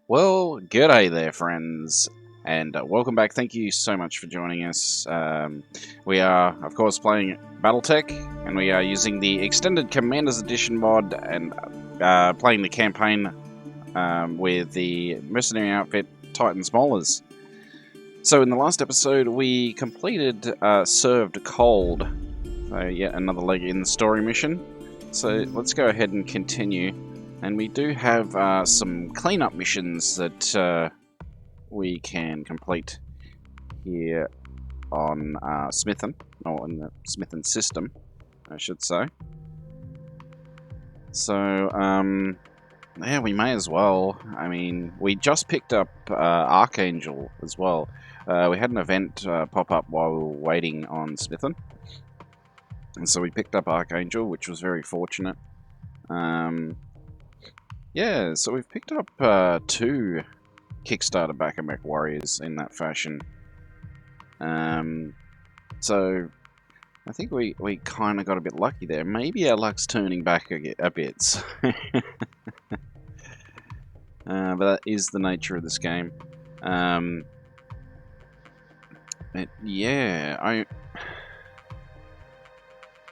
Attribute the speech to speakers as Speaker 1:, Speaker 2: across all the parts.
Speaker 1: Well, g'day there, friends, and welcome back. Thank you so much for joining us. We are, of course, playing BattleTech, and we are using the Extended Commanders Edition mod and playing the campaign with the mercenary outfit Titans Maulers. So, in the last episode, we completed Served Cold, so yet another leg in the story mission. So, let's go ahead and continue. And we do have some cleanup missions that we can complete here on Smithen, or in the Smithen system, I should say. So, yeah, we may as well. I mean, we just picked up Archangel as well. We had an event pop up while we were waiting on Smithen. And so we picked up Archangel, which was very fortunate. Yeah, so we've picked up 2 Kickstarter Backer Mech Warriors in that fashion. So I think we kind of got a bit lucky there. Maybe our luck's turning back a bit. But that is the nature of this game. Yeah,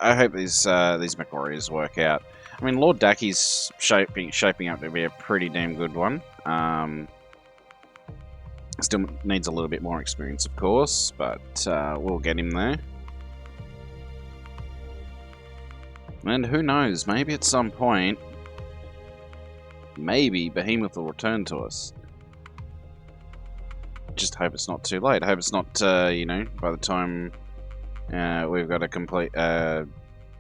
Speaker 1: I hope these Mech Warriors work out. I mean, Lord Daki's shaping up to be a pretty damn good one. Still needs a little bit more experience, of course, but we'll get him there. And who knows, maybe at some point, maybe Behemoth will return to us. Just hope it's not too late. I hope it's not, you know, by the time we've got a complete,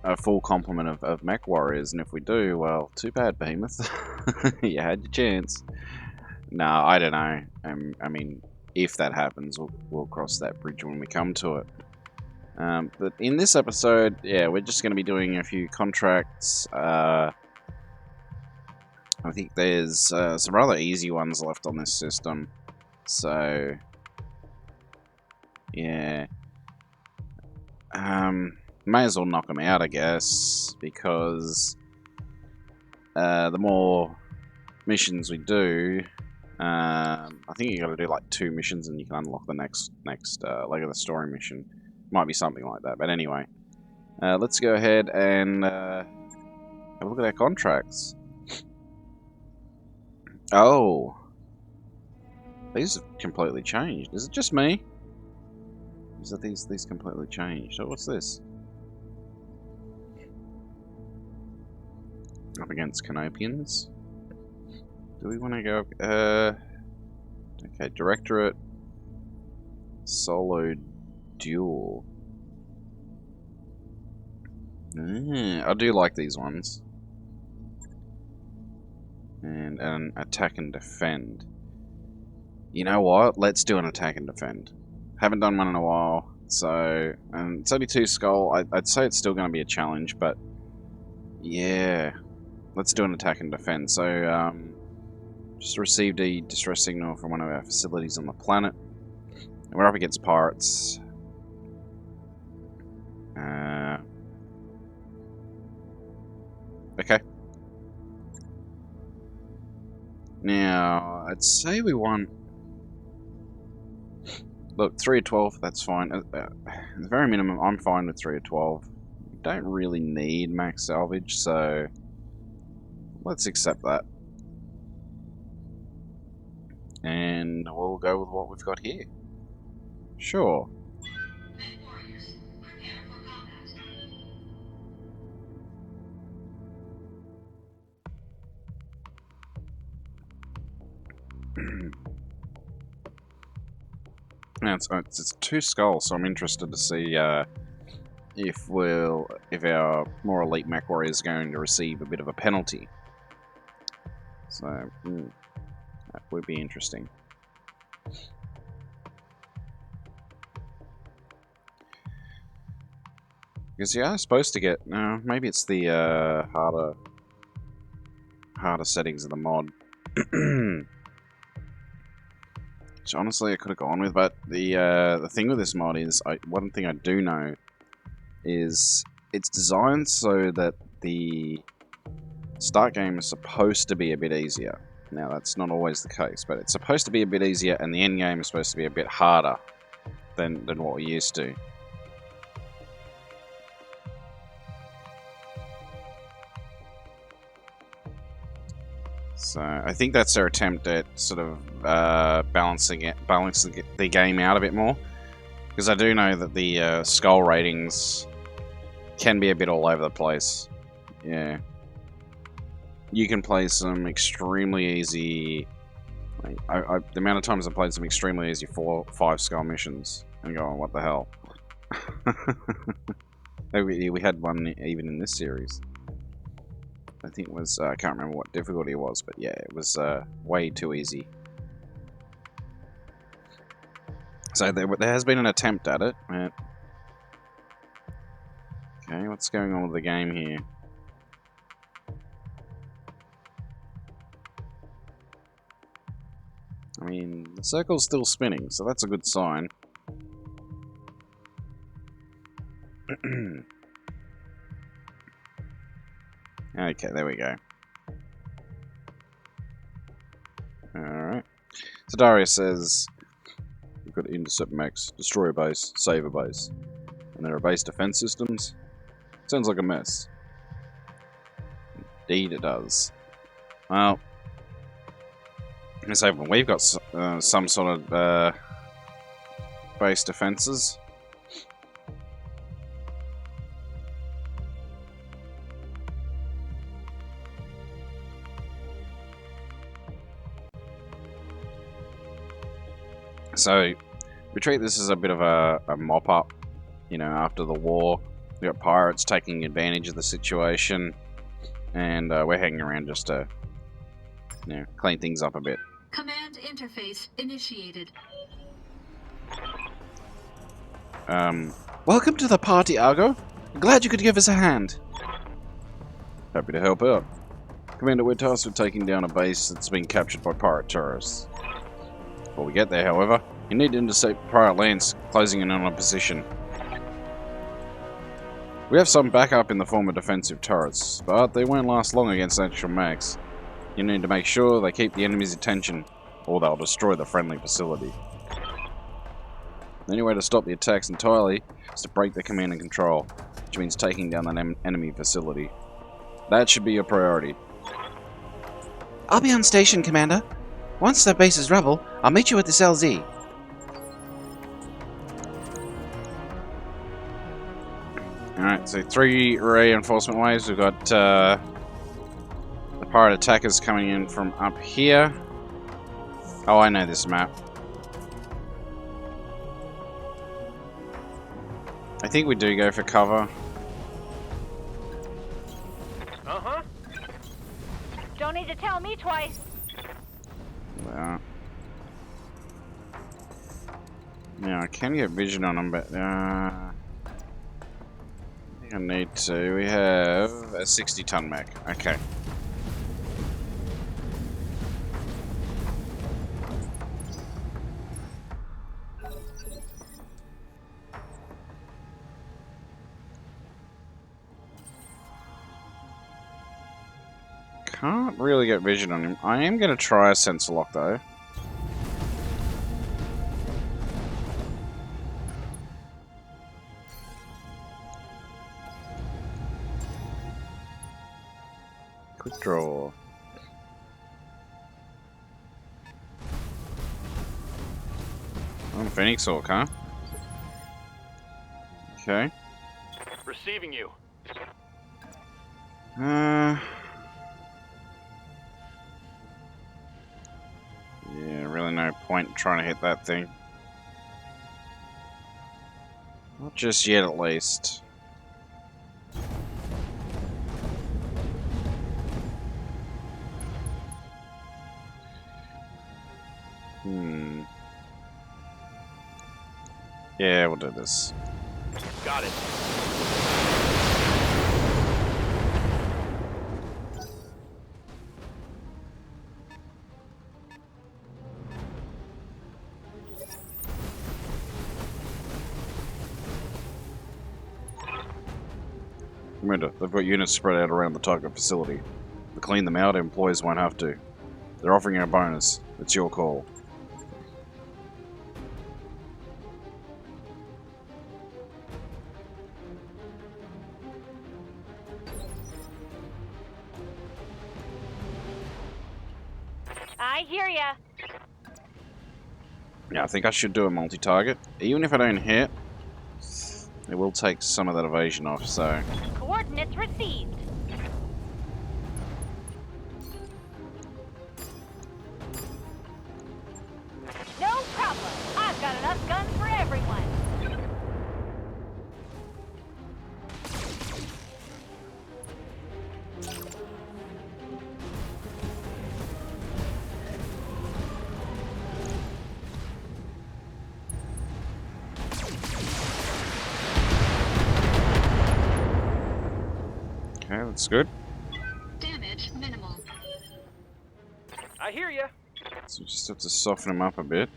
Speaker 1: a full complement of mech warriors, and if we do, well, too bad, Behemoth. You had your chance. No, I don't know. I mean, if that happens, we'll cross that bridge when we come to it. But in this episode, yeah, we're just going to be doing a few contracts. I think there's some rather easy ones left on this system. So, yeah. May as well knock them out, I guess, because the more missions we do, I think you got to do like 2 missions and you can unlock the next leg of the story mission. Might be something like that, but anyway. Let's go ahead and have a look at our contracts. Oh. These have completely changed. Is it just me? Is that these completely changed? Oh, what's this? Up against Canopians. Do we want to go... okay, Directorate. Solo Duel. I do like these ones. And an Attack and Defend. You know what? Let's do an Attack and Defend. Haven't done one in a while, so... And it's only 2 skull. I'd say it's still going to be a challenge, but... Yeah. Let's do an Attack and Defend. So, just received a distress signal from one of our facilities on the planet. And we're up against pirates. Okay. Now, I'd say we want... Look, 3 of 12, that's fine. At the very minimum, I'm fine with 3 of 12. We don't really need max salvage, so let's accept that. And we'll go with what we've got here. Sure. Now it's 2 skulls, so I'm interested to see if our more elite mech warrior is going to receive a bit of a penalty. So that would be interesting. Because you are supposed to get... No, maybe it's the harder settings of the mod. Which honestly I could have gone with, but the thing with this mod is, one thing I do know is it's designed so that the start game is supposed to be a bit easier. Now, that's not always the case, but it's supposed to be a bit easier, and the end game is supposed to be a bit harder than what we're used to. So I think that's their attempt at sort of balancing the game out a bit more, because I do know that the skull ratings can be a bit all over the place. Yeah, you can play some extremely easy. The amount of times I played some extremely easy 4 or 5 skull missions and going, what the hell? We had one even in this series. I think it was, I can't remember what difficulty it was, but yeah, it was way too easy. So there has been an attempt at it. Okay, what's going on with the game here? I mean, the circle's still spinning, so that's a good sign. Okay, there we go. Alright. So Darius says, we've got to intercept Max, destroy a base, save a base. And there are base defense systems. Sounds like a mess. Indeed it does. Well, let's say we've got some sort of base defenses. So, we treat this as a bit of a mop-up, you know, after the war. We've got pirates taking advantage of the situation, and we're hanging around just to, you know, clean things up a bit.
Speaker 2: Command interface initiated.
Speaker 1: Welcome to the party, Argo. Glad you could give us a hand. Happy to help out. Commander, we're tasked with taking down a base that's been captured by pirate terrorists. Before we get there, however, you need to intercept pirate lands closing in on a position. We have some backup in the form of defensive turrets, but they won't last long against actual mags. You need to make sure they keep the enemy's attention, or they'll destroy the friendly facility. The only way to stop the attacks entirely is to break the command and control, which means taking down the enemy facility. That should be your priority.
Speaker 3: I'll be on station, Commander. Once the base is rebel, I'll meet you at this LZ.
Speaker 1: Alright, so 3 reinforcement waves. We've got the pirate attackers coming in from up here. Oh, I know this map. I think we do go for cover.
Speaker 4: Uh-huh.
Speaker 5: Don't need to tell me twice.
Speaker 1: Yeah, I can get vision on them, but I think I need to. We have a 60-ton mech. Okay. Can't really get vision on him. I am going to try a sensor lock though. Quick draw. Oh, Phoenix Hawk, huh? Okay.
Speaker 4: Receiving you.
Speaker 1: Yeah, really no point trying to hit that thing. Not just yet, at least. Yeah, we'll do this.
Speaker 4: Got it.
Speaker 1: Remember, they've got units spread out around the target facility. To clean them out, employees won't have to. They're offering you a bonus. It's your call.
Speaker 5: I hear ya.
Speaker 1: Yeah, I think I should do a multi-target. Even if I don't hit, it will take some of that evasion off, so...
Speaker 5: Coordinates received. No problem. I've got enough guns for everyone.
Speaker 1: Okay, that's good.
Speaker 2: Damage minimal.
Speaker 4: I hear ya.
Speaker 1: So we just have to soften him up a bit.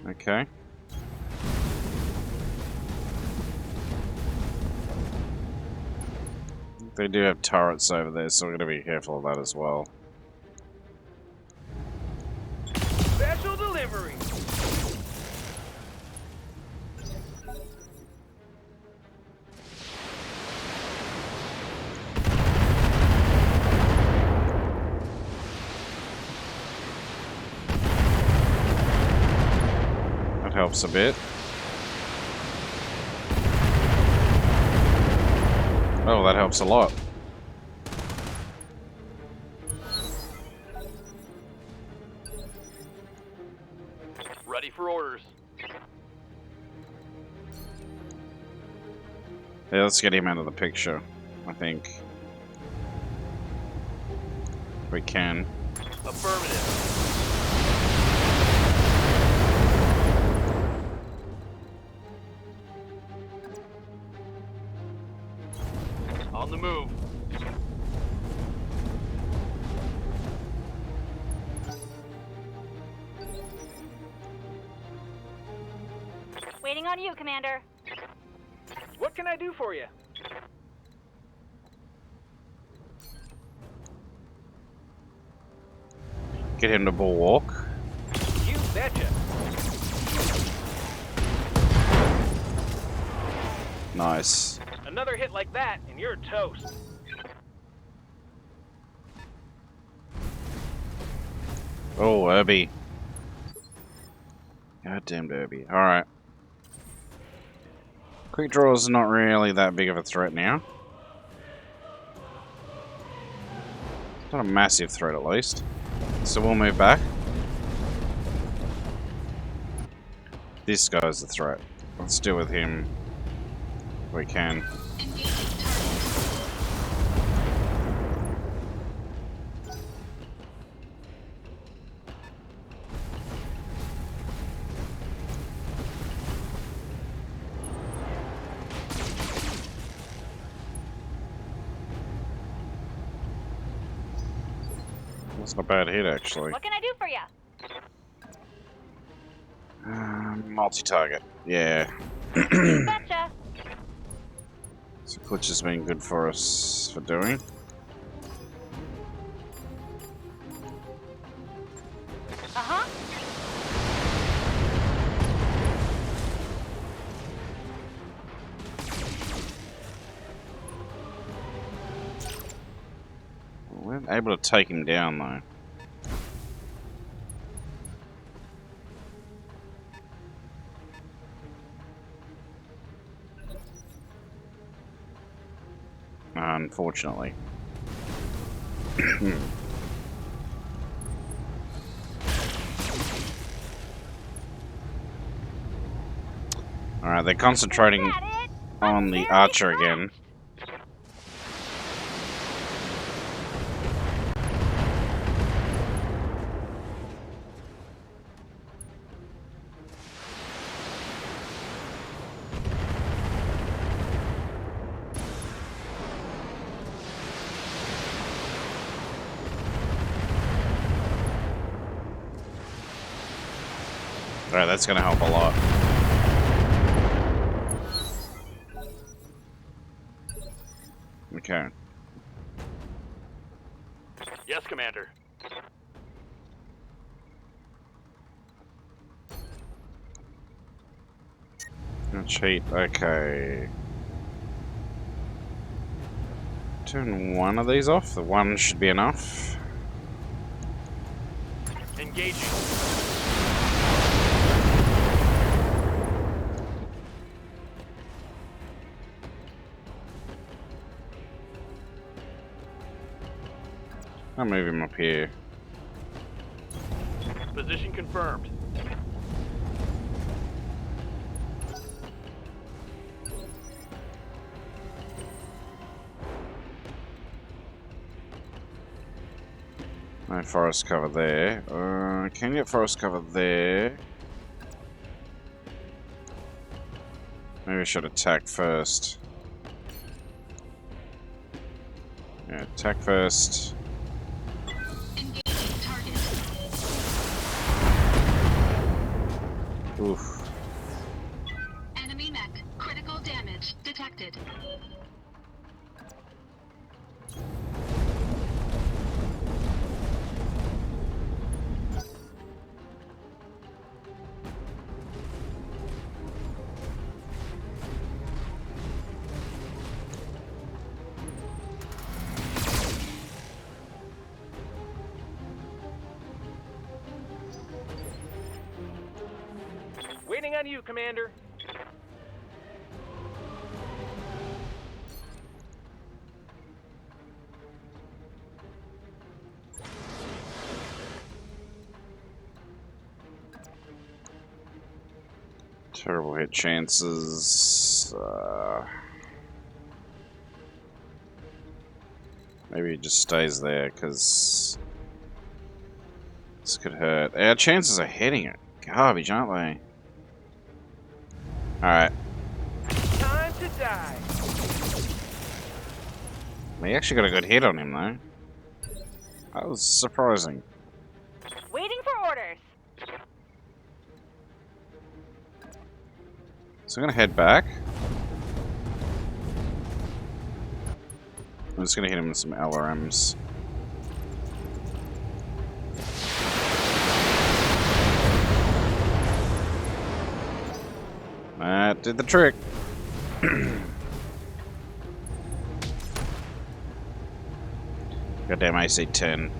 Speaker 1: Okay. They do have turrets over there, so we're going to be careful of that as well.
Speaker 4: Special delivery.
Speaker 1: That helps a bit. Oh, that helps a lot.
Speaker 4: Ready for orders.
Speaker 1: Yeah, let's get him out of the picture, I think. If we can.
Speaker 4: Affirmative. On the move.
Speaker 5: Waiting on you, Commander.
Speaker 4: What can I do for you?
Speaker 1: Get him to bulwark.
Speaker 4: You betcha.
Speaker 1: Nice.
Speaker 4: Another hit like that, and you're toast.
Speaker 1: Oh, Irby. Goddamn Irby. Alright. Quick draw is not really that big of a threat now. It's not a massive threat, at least. So we'll move back. This guy's the threat. Let's deal with him if we can.
Speaker 2: Engaging target.
Speaker 1: That's not a bad hit, actually.
Speaker 5: What can I do for ya?
Speaker 1: Multi-target. Yeah.
Speaker 5: Betcha.
Speaker 1: So Glitch has been good for us for doing.
Speaker 5: Uh-huh.
Speaker 1: We weren't able to take him down, though. Unfortunately. Alright, they're concentrating
Speaker 5: Is that it?
Speaker 1: on the
Speaker 5: Very
Speaker 1: archer again.
Speaker 5: fast.
Speaker 1: Alright, that's going to help a lot. Okay.
Speaker 4: Yes, Commander.
Speaker 1: Cheat, okay. Turn one of these off. The one should be enough.
Speaker 4: Engaging.
Speaker 1: I'll move him up here.
Speaker 4: Position confirmed.
Speaker 1: No forest cover there. Can you get forest cover there? Maybe I should attack first. Yeah, attack first.
Speaker 2: Engaging target.
Speaker 1: Oof.
Speaker 2: Enemy mech. Critical damage detected.
Speaker 4: Waiting on you, Commander.
Speaker 1: Terrible hit chances. Maybe he just stays there, because this could hurt. Our chances of hitting it garbage, aren't they? Alright.
Speaker 4: Time to die.
Speaker 1: We actually got a good hit on him, though. That was surprising.
Speaker 5: Waiting for orders.
Speaker 1: So I'm going to head back. I'm just going to hit him with some LRMs. That did the trick. Goddamn AC 10.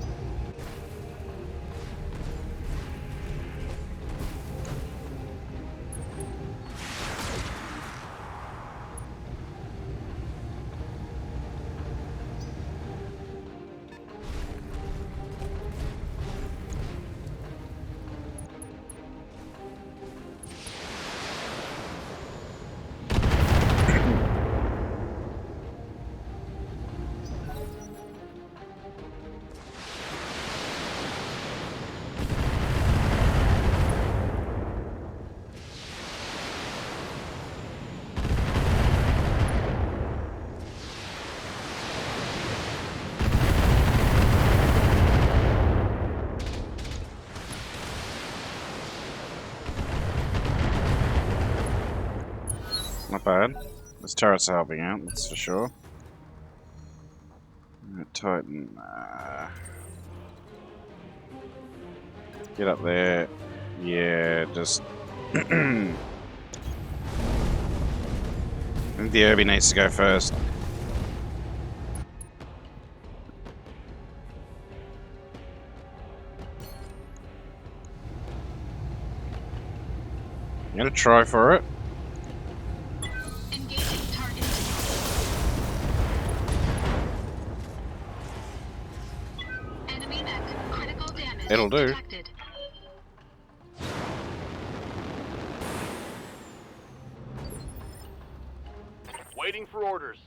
Speaker 1: Not bad. This turret's helping out, that's for sure. Titan. Get up there. Yeah, just. I think the Irby needs to go first. I'm gonna try for it.
Speaker 2: Engaging target. Enemy mech. Critical damage
Speaker 1: It'll do.
Speaker 2: detected.
Speaker 4: Waiting for orders.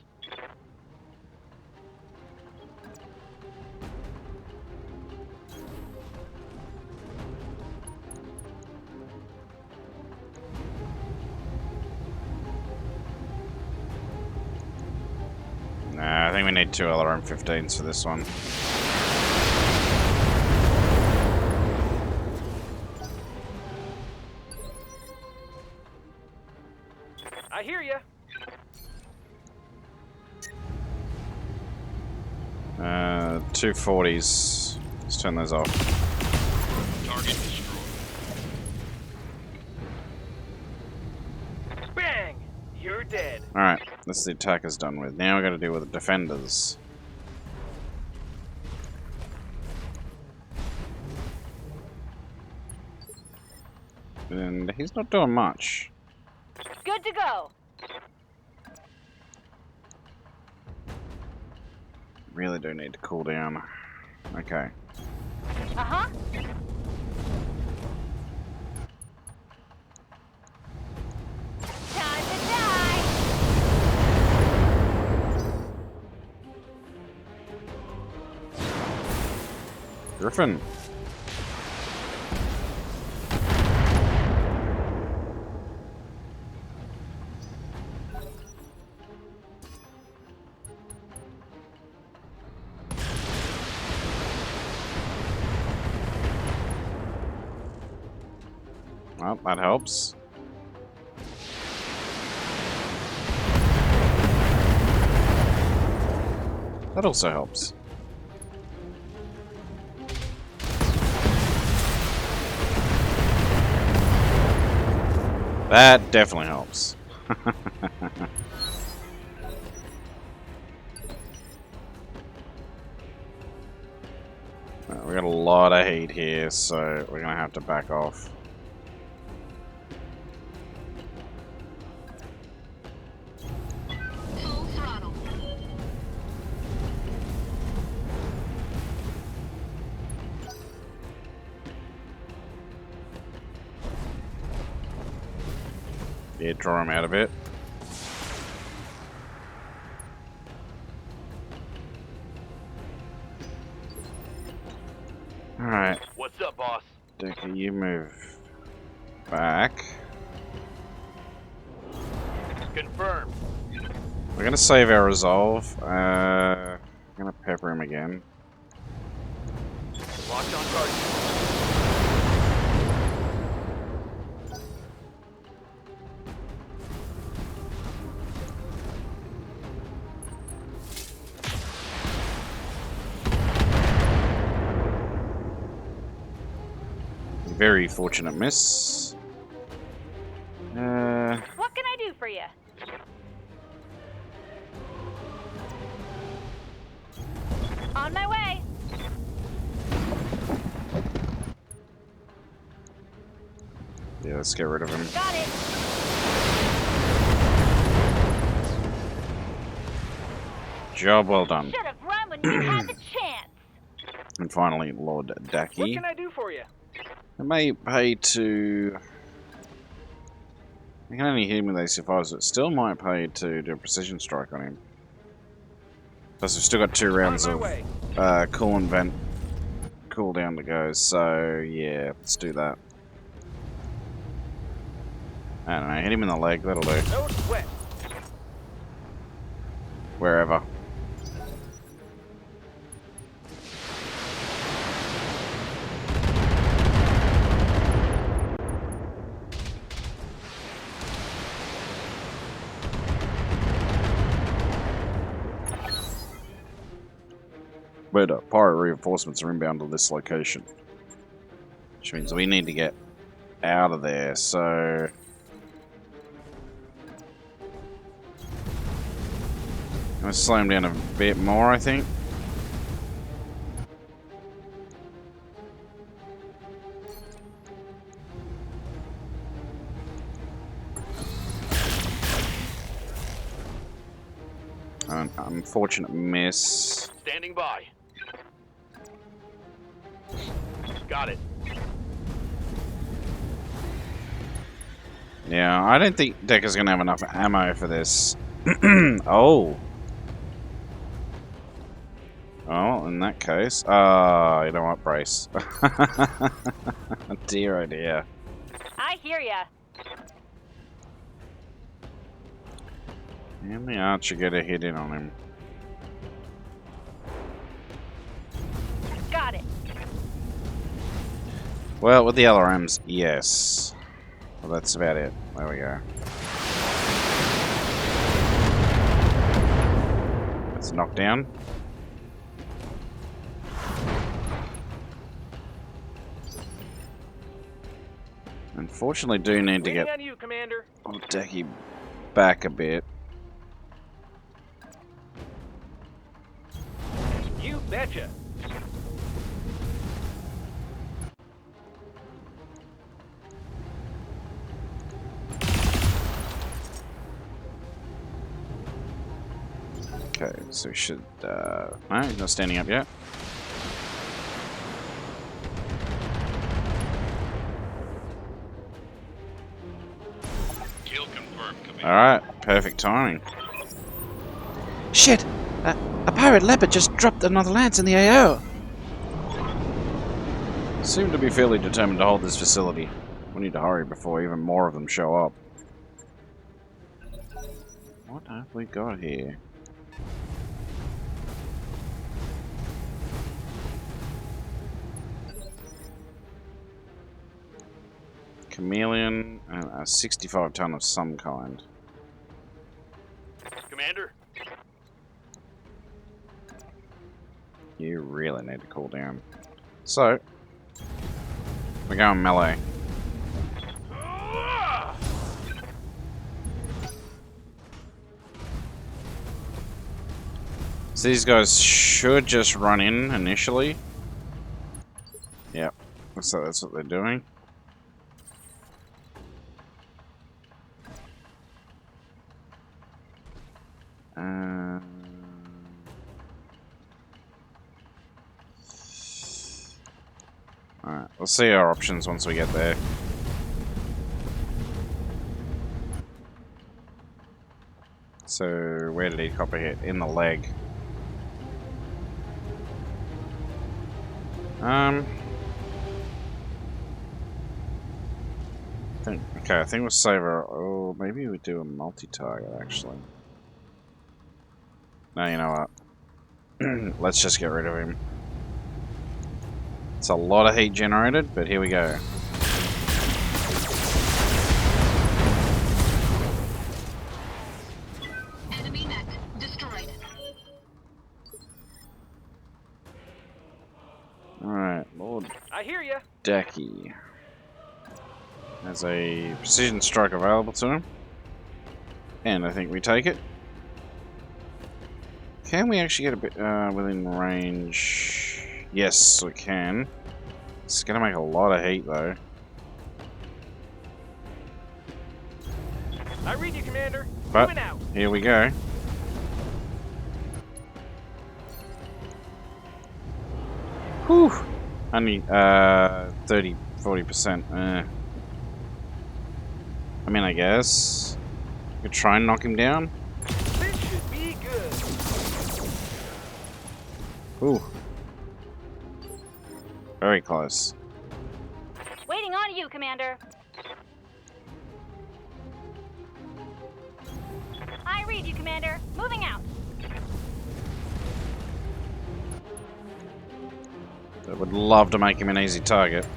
Speaker 1: Nah, I think we need 2 LRM-15s for this one.
Speaker 4: I hear ya.
Speaker 1: 2 40s. Let's Turn those off.
Speaker 6: Target destroyed.
Speaker 4: Bang! You're dead.
Speaker 1: Alright, that's the attackers done with. Now we gotta deal with the defenders. And he's not doing much.
Speaker 5: Good to go.
Speaker 1: Really do need to cool down. Okay.
Speaker 5: Uh-huh. Time to die.
Speaker 1: Griffin. Well, that helps. That also helps. That definitely helps. We got a lot of heat here, so we're gonna have to back off.
Speaker 2: Full throttle.
Speaker 1: Yeah, draw him out a bit. Alright,
Speaker 4: What's up, boss?
Speaker 1: Decker, you move back.
Speaker 4: Confirmed.
Speaker 1: We're gonna save our resolve. I'm gonna pepper him again.
Speaker 4: Locked on target.
Speaker 1: Very fortunate miss.
Speaker 5: What can I do for you? On my way.
Speaker 1: Yeah, let's get rid of him.
Speaker 5: Got it.
Speaker 1: Job well done.
Speaker 5: Should have run when you had the chance.
Speaker 1: And finally, Lord
Speaker 4: What
Speaker 1: Dacky.
Speaker 4: can I do for you?
Speaker 1: It may pay to... I can only hit him with AC5s, but it still might pay to do a precision strike on him. Plus, we've still got 2 rounds
Speaker 4: On my
Speaker 1: of
Speaker 4: way.
Speaker 1: cool and vent cooldown to go, so yeah, let's do that. I don't know, hit him in the leg, that'll do.
Speaker 4: No sweat.
Speaker 1: Wherever. But pirate reinforcements are inbound to this location. Which means we need to get out of there, so... I'm gonna slow him down a bit more, I think. An unfortunate miss.
Speaker 4: Standing by. Got it.
Speaker 1: Yeah, I don't think Decker's gonna have enough ammo for this. Oh. Oh, in that case. You know what, brace. Dear oh dear.
Speaker 5: I hear ya.
Speaker 1: Can the archer get a hit in on him?
Speaker 5: Got it.
Speaker 1: Well, with the LRMs, yes. Well, that's about it. There we go. That's a knockdown. Unfortunately, do need to
Speaker 4: Waiting
Speaker 1: get
Speaker 4: on you, Commander.
Speaker 1: old Decky back a bit.
Speaker 4: You betcha.
Speaker 1: Okay, so we should. No, he's not standing up yet.
Speaker 6: Kill confirmed, Commander.
Speaker 1: Alright, perfect timing.
Speaker 3: Shit! A pirate leopard just dropped another lance in the AO.
Speaker 1: Seem to be fairly determined to hold this facility. We need to hurry before even more of them show up. What have we got here? Chameleon and a 65 ton of some kind.
Speaker 4: Commander.
Speaker 1: You really need to cool down. So, we're going melee. So these guys should just run in initially. Yep, so that's what they're doing. Alright, we'll see our options once we get there. So, where did he copper hit? In the leg. I think we'll save our... Oh, maybe we do a multi-target, actually. No, you know what? Let's just get rid of him. It's a lot of heat generated, but here we go.
Speaker 2: Enemy mech destroyed.
Speaker 1: Alright, Lord
Speaker 4: I hear ya.
Speaker 1: Decky has a precision strike available to him. And I think we take it. Can we actually get a bit within range? Yes, we can. It's going to make a lot of heat, though.
Speaker 4: I read you, Commander.
Speaker 1: But
Speaker 4: Moving out.
Speaker 1: here we go. Whew. Only 30-40%. I mean, I guess we could try and knock him down.
Speaker 4: This should be good.
Speaker 1: Ooh. Very close.
Speaker 5: Waiting on you, Commander. I read you, Commander. Moving out.
Speaker 1: I would love to make him an easy target.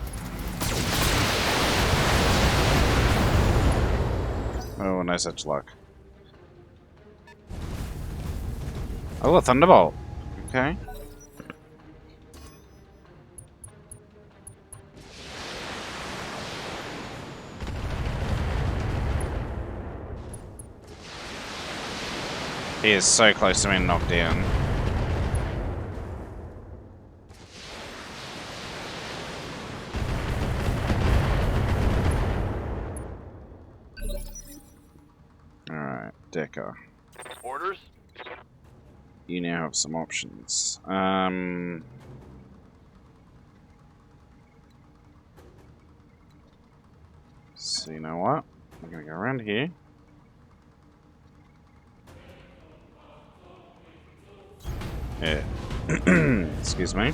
Speaker 1: Oh, no such luck. Oh, a thunderbolt. Okay. He is so close to being knocked down. Alright, Decker.
Speaker 4: Orders.
Speaker 1: You now have some options. So you know what? I'm gonna go around here. Yeah. Excuse me.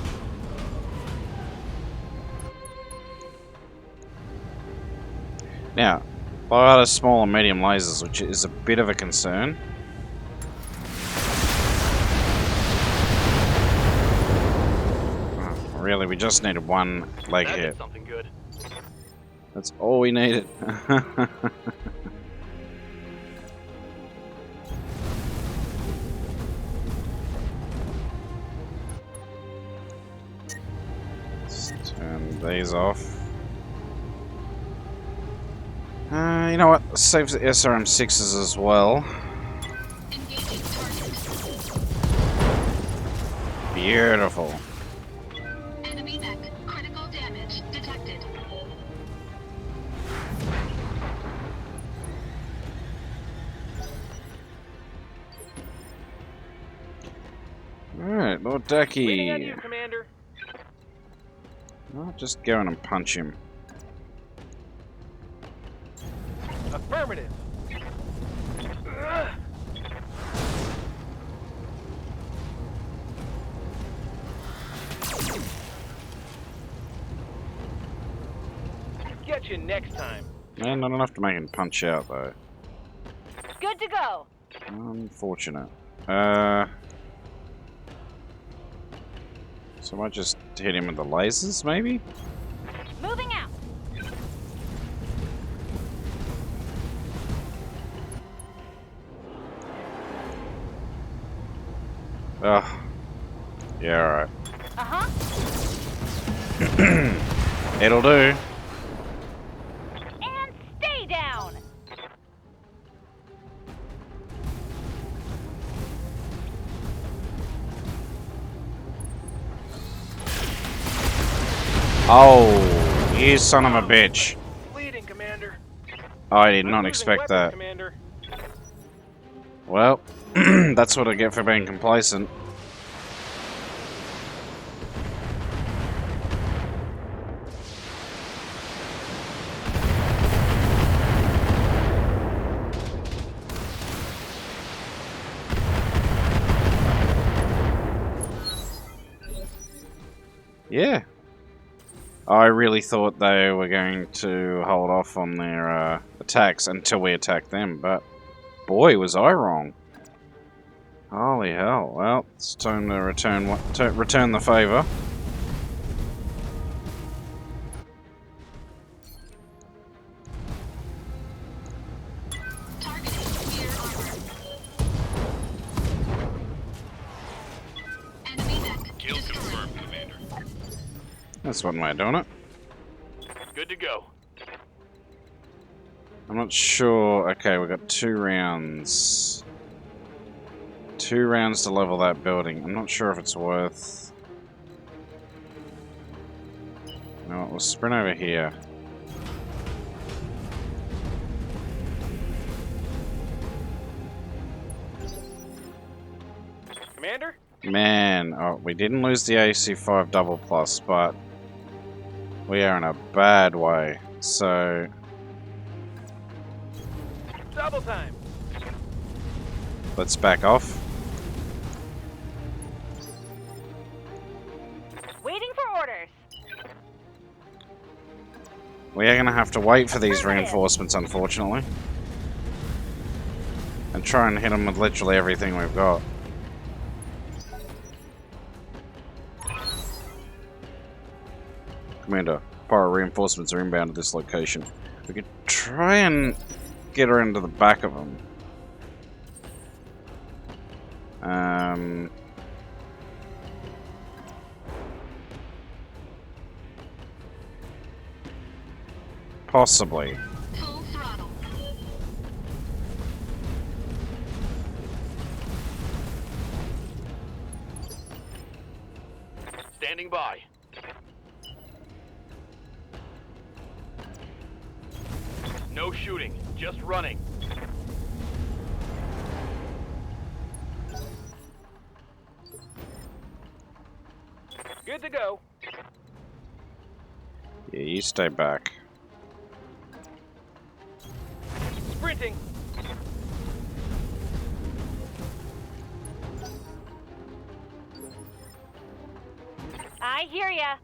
Speaker 1: Now, fire small and medium lasers, which is a bit of a concern. Oh, really, we just needed one leg
Speaker 4: That
Speaker 1: hit.
Speaker 4: did something good.
Speaker 1: That's all we needed. Let's turn these off. You know what? Let's save the SRM6s as well.
Speaker 2: Engaging target.
Speaker 1: Beautiful.
Speaker 2: Enemy mech. Critical damage detected.
Speaker 1: Alright, Lord
Speaker 4: Waiting on you,
Speaker 1: Ducky.
Speaker 4: Commander.
Speaker 1: I'll just go in and punch him.
Speaker 4: Affirmative. Ugh. Get you next time.
Speaker 1: Man, not enough to make him punch out, though.
Speaker 5: Good to go.
Speaker 1: Unfortunate. So I might just hit him with the lasers, maybe?
Speaker 5: Moving out.
Speaker 1: Ugh. Yeah, alright.
Speaker 5: Uh-huh.
Speaker 1: It'll do.
Speaker 5: And stay down.
Speaker 1: Oh, you son of a bitch.
Speaker 4: Bleeding, Commander.
Speaker 1: I did
Speaker 4: I'm
Speaker 1: not
Speaker 4: losing
Speaker 1: expect
Speaker 4: weapons,
Speaker 1: that.
Speaker 4: Commander.
Speaker 1: Well, that's what I get for being complacent. Yeah. I really thought they were going to hold off on their attacks until we attacked them, but boy, was I wrong. Holy hell. Well, it's time to return the favor.
Speaker 2: Targeting rear armor. Enemy mech
Speaker 6: Kill
Speaker 2: destroyed.
Speaker 6: confirmed, Commander.
Speaker 1: That's one way of doing it.
Speaker 4: Good to go.
Speaker 1: I'm not sure. Okay, we've got 2 rounds. 2 rounds to level that building. I'm not sure if it's worth... You know what, we'll sprint over here.
Speaker 4: Commander?
Speaker 1: Man, oh, we didn't lose the AC5 double plus, but we are in a bad way. So,
Speaker 4: Double time.
Speaker 1: let's back off.
Speaker 5: Waiting for orders.
Speaker 1: We are going to have to wait for these
Speaker 5: Affirmative.
Speaker 1: reinforcements, unfortunately. And try and hit them with literally everything we've got. Commander, Pyro reinforcements are inbound to this location. We could try and get around to the back of them. Possibly.
Speaker 2: Full throttle.
Speaker 4: Standing by. No shooting, just running. Good to go.
Speaker 1: Yeah, you stay back.
Speaker 4: Sprinting.
Speaker 5: I hear ya.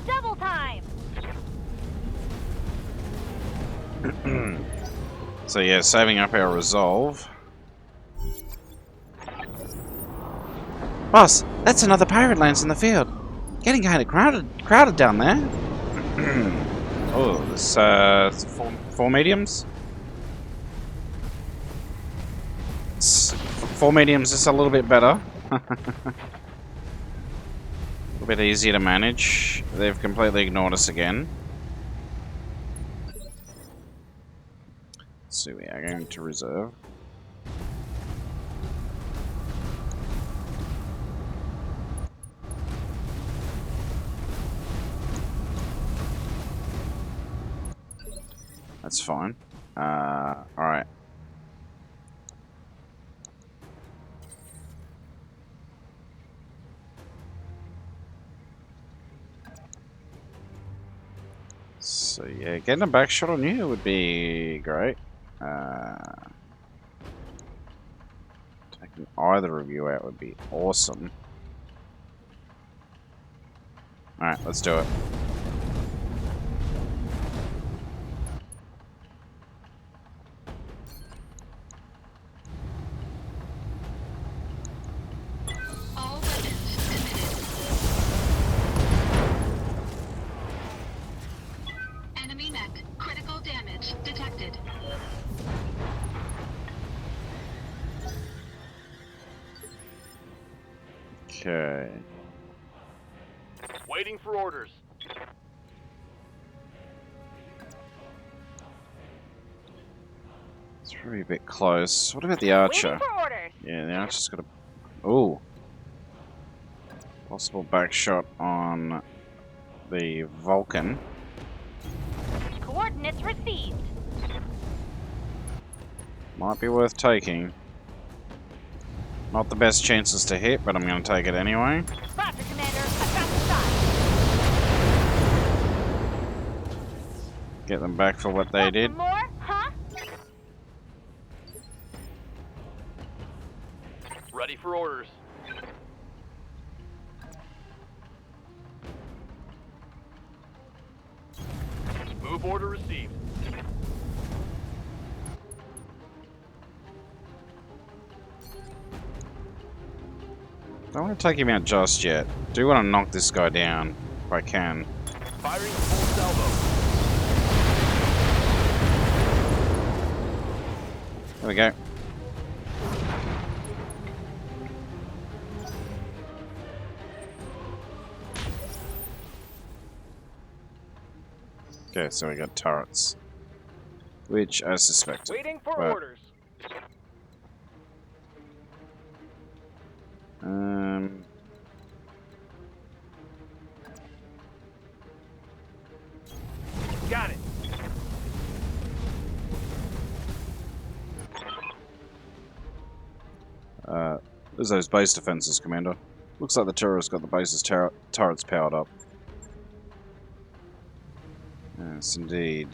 Speaker 5: Double time.
Speaker 1: So yeah, saving up our resolve.
Speaker 3: Boss, that's another pirate lance in the field. Getting kind of crowded down there.
Speaker 1: Oh, this four mediums. Four mediums is a little bit better. A bit easier to manage. They've completely ignored us again. So we are going to reserve. That's fine. Alright. So yeah, getting a back shot on you would be great. Taking either of you out would be awesome. Alright, let's do it.
Speaker 2: All weapons committed. Enemy mech. Critical damage detected.
Speaker 1: Okay.
Speaker 4: Waiting for orders.
Speaker 1: It's probably a bit close. What about the
Speaker 5: Waiting
Speaker 1: archer?
Speaker 5: for orders.
Speaker 1: Yeah, the archer's got a... Ooh. Possible back shot on the Vulcan.
Speaker 5: Coordinates received.
Speaker 1: Might be worth taking. Not the best chances to hit, but I'm going to take it anyway.
Speaker 5: Roger, Commander. I've got the shot.
Speaker 1: Get them back for what they
Speaker 5: Want
Speaker 1: did.
Speaker 5: some more? Huh?
Speaker 4: Ready for orders. Move order received.
Speaker 1: Don't want to take him out just yet. Do want to knock this guy down if I can.
Speaker 4: Firing full salvo.
Speaker 1: There we go. Okay, so we got turrets. Which I suspected.
Speaker 4: Waiting for
Speaker 1: but,
Speaker 4: orders. Got it.
Speaker 1: There's those base defenses, Commander. Looks like the terrorist got the base's turrets powered up. Yes, indeed.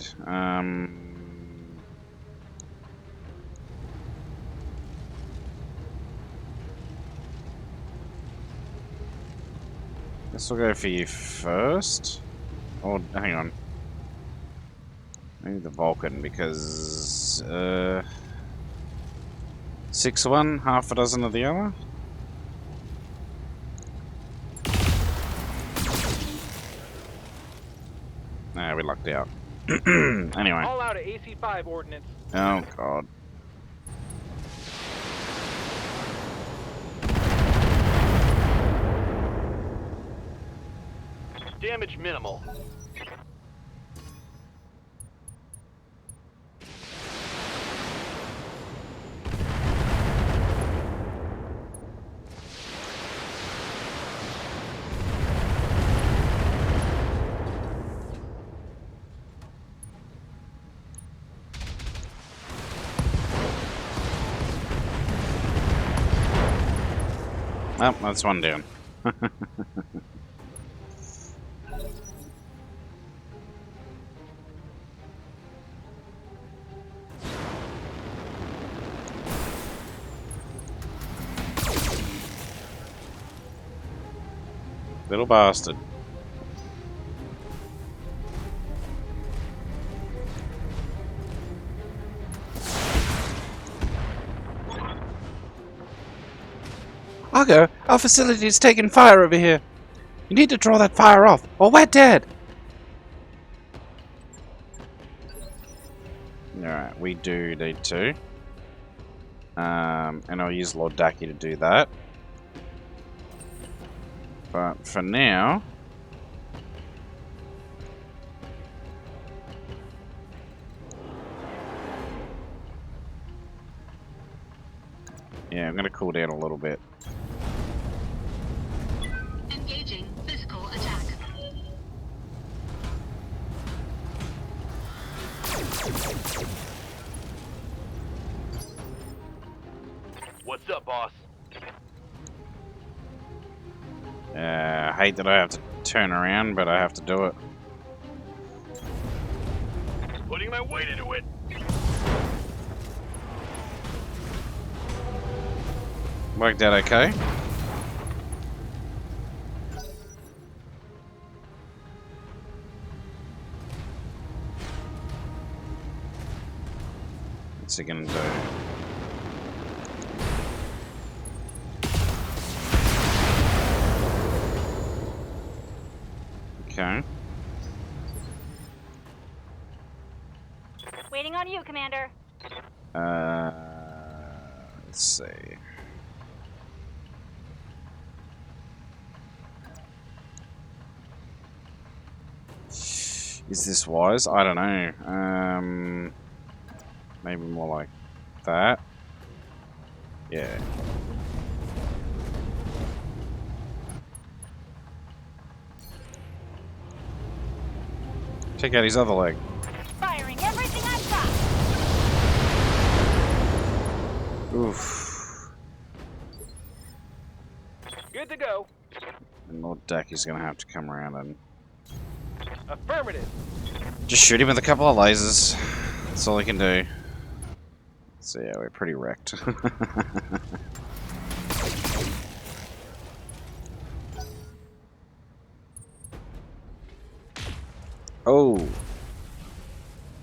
Speaker 1: Guess we'll go for you first. Or, hang on. Maybe the Vulcan, because... 6 of one, half a dozen of the other? Nah, we lucked out. Anyway.
Speaker 4: All out of AC-5 ordnance.
Speaker 1: Oh, God.
Speaker 4: Damage minimal.
Speaker 1: Oh, that's one down. Little bastard.
Speaker 3: Argo, our facility is taking fire over here. You need to draw that fire off, or we're dead.
Speaker 1: Alright, we do need to. And I'll use Lord Daki to do that. But for now... yeah, I'm going to cool down a little bit.
Speaker 2: Engaging physical attack.
Speaker 4: What's up, boss?
Speaker 1: I hate that I have to turn around, but I have to do it.
Speaker 4: Putting my weight into it.
Speaker 1: Worked out okay. What's he gonna do? Okay.
Speaker 5: Waiting on you, Commander.
Speaker 1: Let's see. Is this wise? I don't know. Maybe more like that. Yeah. Check out his other leg.
Speaker 5: Firing everything I've got.
Speaker 1: Oof.
Speaker 4: Good to go.
Speaker 1: And Lord Daki's gonna have to come around and
Speaker 4: Affirmative.
Speaker 1: just shoot him with a couple of lasers. That's all he can do. So yeah, we're pretty wrecked. Oh.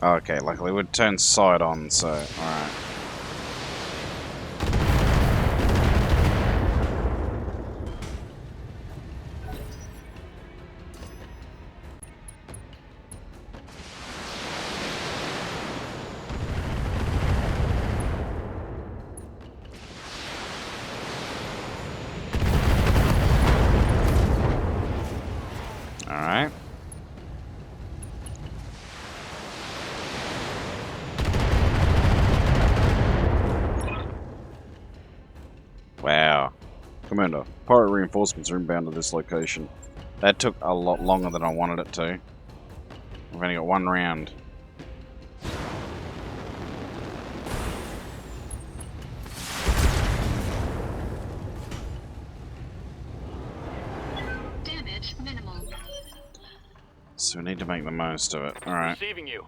Speaker 1: Okay, luckily we'd turn side on, so alright. Alright. Wow. Commander, pirate reinforcements are inbound to this location. That took a lot longer than I wanted it to. We've only got one round.
Speaker 2: Damage minimal.
Speaker 1: So we need to make the most of it. Alright.
Speaker 4: Receiving you.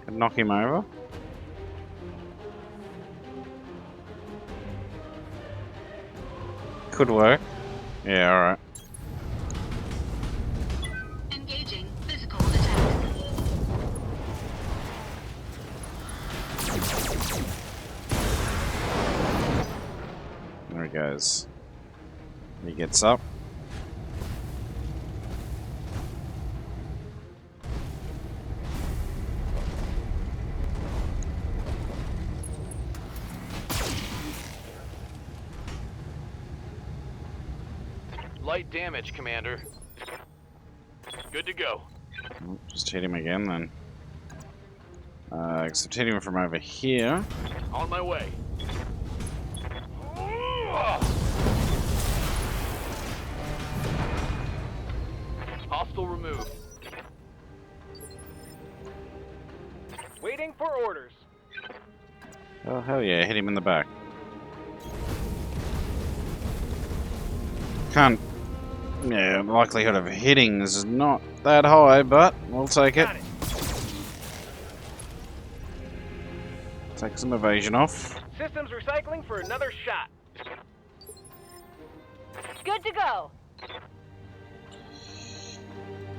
Speaker 1: Could knock him over. Could work. Yeah, alright.
Speaker 2: Engaging physical attack.
Speaker 1: There he goes. He gets up.
Speaker 4: Light damage, Commander. Good to go.
Speaker 1: Just hit him again then. Except hit him from over here.
Speaker 4: On my way. Hostile removed. Waiting for orders.
Speaker 1: Oh, hell yeah, hit him in the back. Can't... yeah, the likelihood of hitting is not that high, but we'll take it.
Speaker 4: Got it.
Speaker 1: Take some evasion off.
Speaker 4: Systems recycling for another shot.
Speaker 5: Good to go.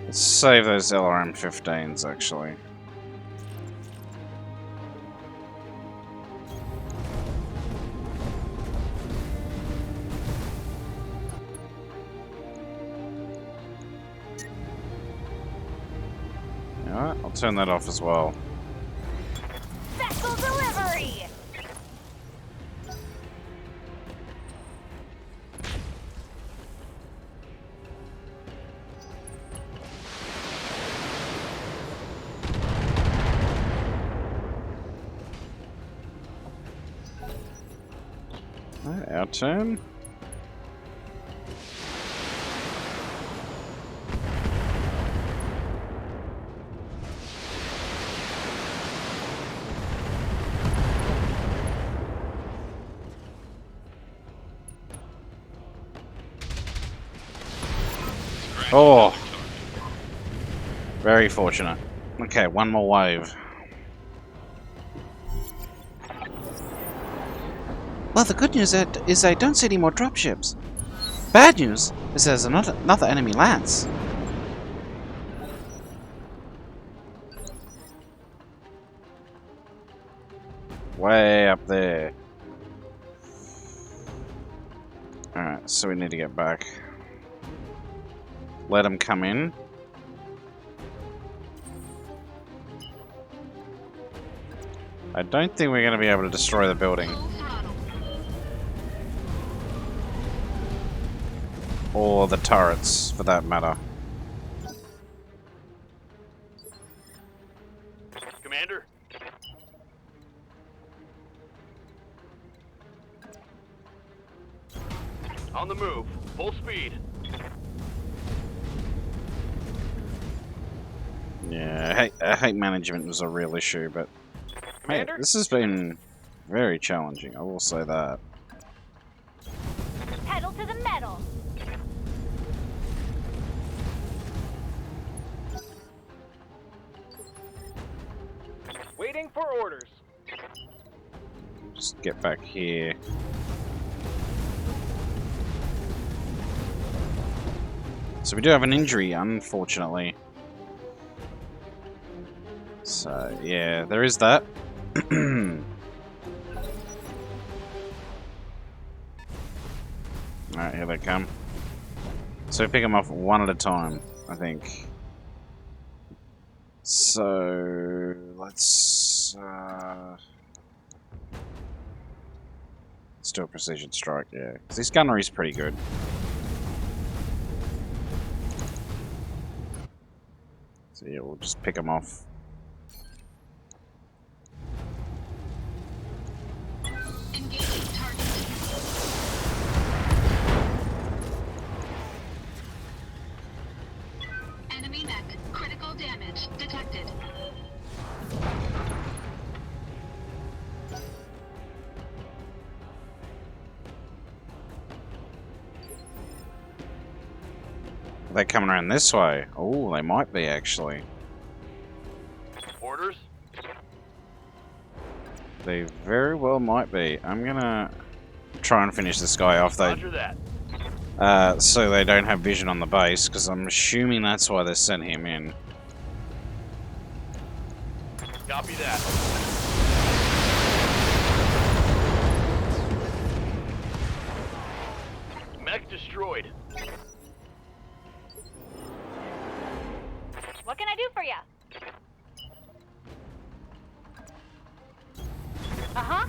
Speaker 1: Let's save those LRM-15s, actually. I'll turn that off as well.
Speaker 5: Special delivery!
Speaker 1: Alright, our turn. Oh, very fortunate. Okay, one more wave.
Speaker 3: Well, the good news is I don't see any more dropships. Bad news is there's another enemy lands.
Speaker 1: Way up there. Alright, so we need to get back. Let them come in. I don't think we're going to be able to destroy the building.
Speaker 2: Full throttle.
Speaker 1: Or the turrets, for that matter.
Speaker 4: Commander? On the move. Full speed.
Speaker 1: Yeah, I hate management was a real issue, but hey,
Speaker 4: Commander?
Speaker 1: this has been very challenging, I will say that.
Speaker 5: Pedal to the metal!
Speaker 4: Waiting for orders.
Speaker 1: Just get back here. So we do have an injury, unfortunately. So, yeah, there is that. Alright, here they come. So we pick them off one at a time, I think. So, let's do a precision strike, yeah. 'Cause this gunnery's pretty good. So yeah, we'll just pick them off.
Speaker 2: Engaging target. Enemy mech. Critical damage detected.
Speaker 1: Are they coming around this way? Oh, they might be, actually.
Speaker 4: Orders?
Speaker 1: They very well might be. I'm gonna try and finish this guy off, though.
Speaker 4: Roger that.
Speaker 1: So they don't have vision on the base, because I'm assuming that's why they sent him in.
Speaker 4: Copy that. Mech destroyed.
Speaker 5: What can I do for ya? Uh-huh.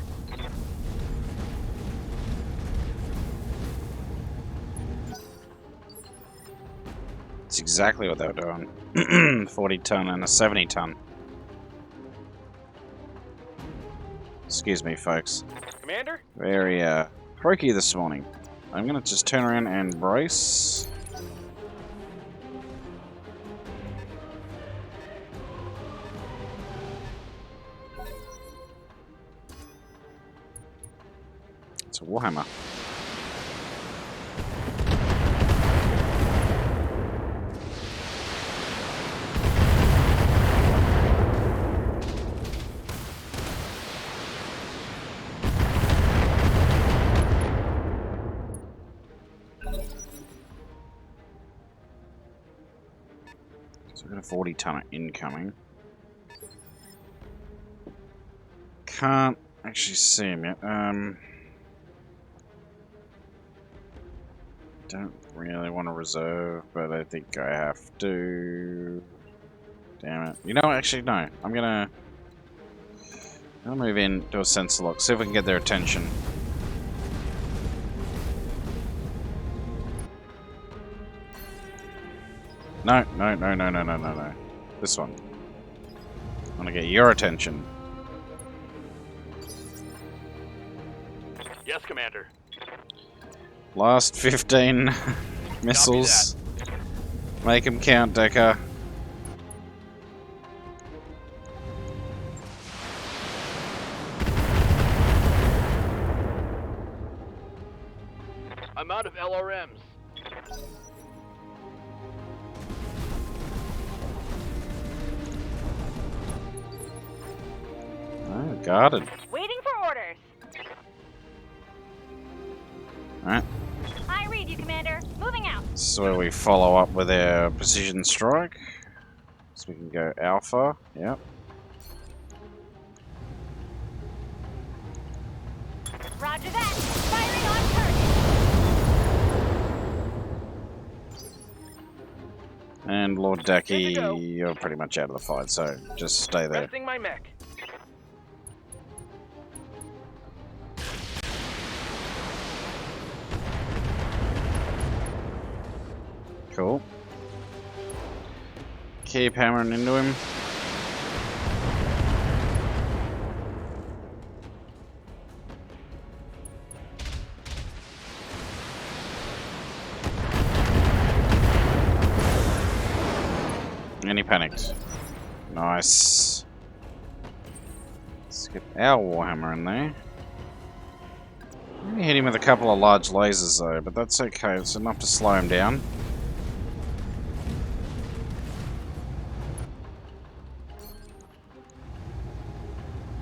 Speaker 1: It's exactly what they were doing. 40 ton and a 70 ton. Excuse me, folks.
Speaker 4: Commander?
Speaker 1: Very, croaky this morning. I'm gonna just turn around and brace. It's a Warhammer. So we've got a 40 tonner incoming. Can't actually see him yet. Don't really want to reserve, but I think I have to. Damn it. You know what? Actually, no. I'm gonna move in, do a sensor lock, see if we can get their attention. No. This one. I want to get your attention.
Speaker 4: Yes, Commander.
Speaker 1: Last 15 missiles. Make them count, Decker.
Speaker 4: I'm out of LRMs.
Speaker 1: Oh, guarded.
Speaker 5: Waiting for orders.
Speaker 1: Alright.
Speaker 5: I read you, Commander. Moving out.
Speaker 1: This is where we follow up with our precision strike. So we can go alpha. Yep.
Speaker 5: Roger that. Firing on target.
Speaker 1: And Lord
Speaker 4: Good to go.
Speaker 1: Daki, you're pretty much out of the fight, so just stay there.
Speaker 4: Resting my mech.
Speaker 1: Cool. Keep hammering into him. And he panicked. Nice. Let's get our Warhammer in there. We hit him with a couple of large lasers though, but that's okay. It's enough to slow him down.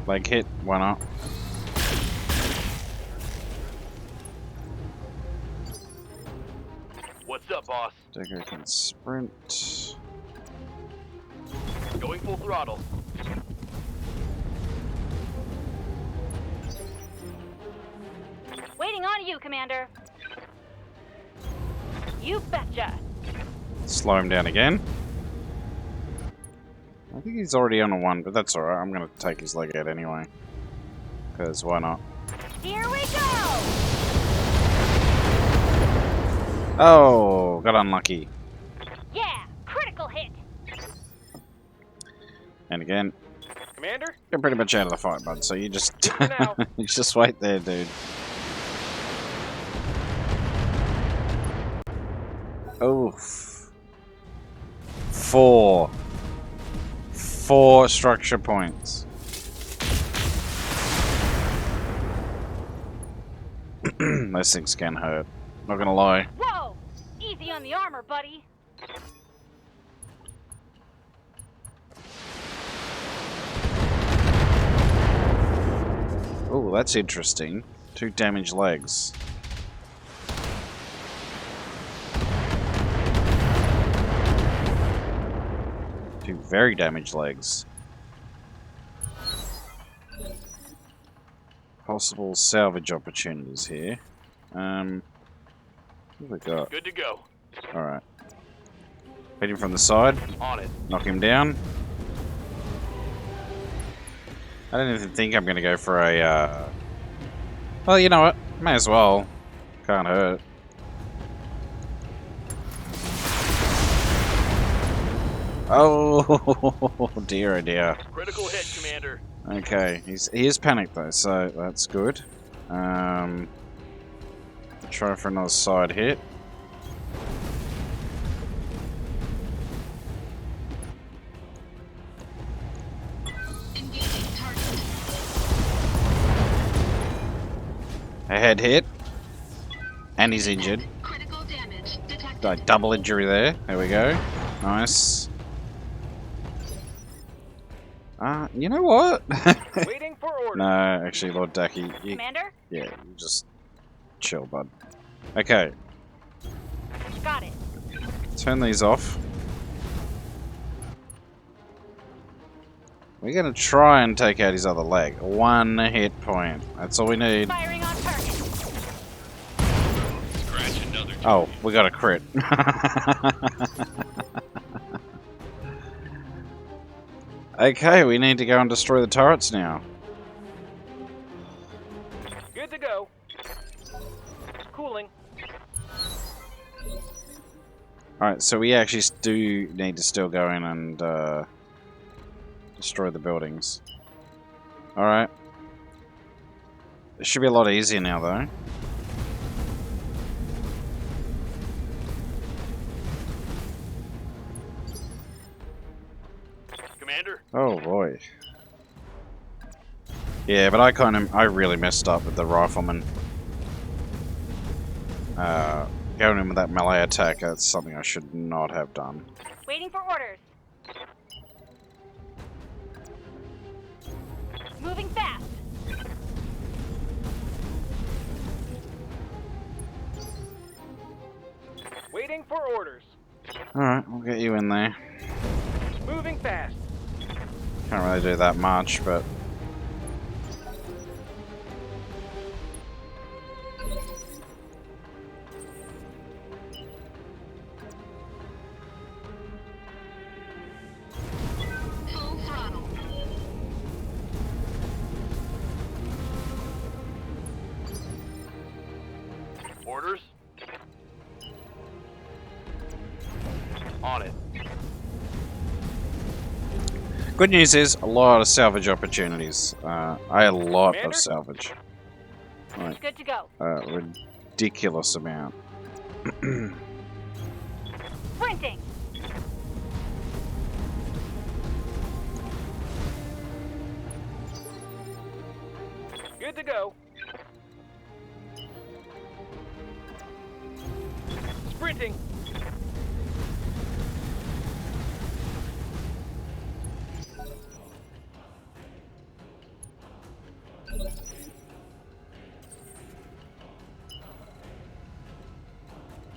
Speaker 1: Leg hit, why not?
Speaker 4: What's up, boss?
Speaker 1: Decker can sprint.
Speaker 4: Going full throttle.
Speaker 5: Waiting on you, Commander. You betcha.
Speaker 1: Slow him down again. I think he's already on a 1, but that's alright. I'm going to take his leg out anyway. Because why not?
Speaker 5: Here we go.
Speaker 1: Oh, got unlucky.
Speaker 5: Yeah, critical hit.
Speaker 1: And again,
Speaker 4: Commander?
Speaker 1: you're pretty much out of the fight, bud. So you just,
Speaker 4: For now.
Speaker 1: you just wait there, dude. Oof. 4 structure points. Those things can hurt. Not gonna lie.
Speaker 5: Whoa! Easy on the armor, buddy.
Speaker 1: Oh, that's interesting. 2 damaged legs. 2 very damaged legs. Possible salvage opportunities here. What have we got?
Speaker 4: Good to go.
Speaker 1: Alright. Hit him from the side.
Speaker 4: On it.
Speaker 1: Knock him down. I don't even think I'm going to go for a... Well, you know what? May as well. Can't hurt. Oh dear, oh dear.
Speaker 4: Critical hit, Commander.
Speaker 1: Okay, he is panicked though, so that's good. Try for another side hit.
Speaker 2: Engaging target.
Speaker 1: A head hit. And he's injured.
Speaker 2: Critical damage detected.
Speaker 1: Double injury there. There we go. Nice. You know what?
Speaker 4: Waiting for orders.
Speaker 1: No, actually, Lord Daki, you,
Speaker 5: Commander?
Speaker 1: yeah, you just chill, bud. Okay,
Speaker 5: Got it.
Speaker 1: turn these off. We're gonna try and take out his other leg. 1 hit point. That's all we need.
Speaker 5: Firing on target.
Speaker 6: Scratch another.
Speaker 1: Oh, we got a crit. Okay, we need to go and destroy the turrets now.
Speaker 4: Good to go. Cooling.
Speaker 1: Alright, so we actually do need to still go in and destroy the buildings. Alright. It should be a lot easier now, though.
Speaker 4: Commander.
Speaker 1: Oh boy. Yeah, but I really messed up with the rifleman. Going in with that melee attack, that's something I should not have done.
Speaker 5: Waiting for orders. Moving fast.
Speaker 4: Waiting for orders.
Speaker 1: Alright, we'll get you in there.
Speaker 4: Moving fast.
Speaker 1: Can't really do that much, but...
Speaker 2: Full throttle.
Speaker 4: Orders. On it.
Speaker 1: Good news is, a lot of salvage opportunities. I had a lot
Speaker 4: Commander?
Speaker 1: of salvage. Like,
Speaker 5: Good to go.
Speaker 1: ridiculous amount.
Speaker 5: Sprinting.
Speaker 4: Good to go. Sprinting.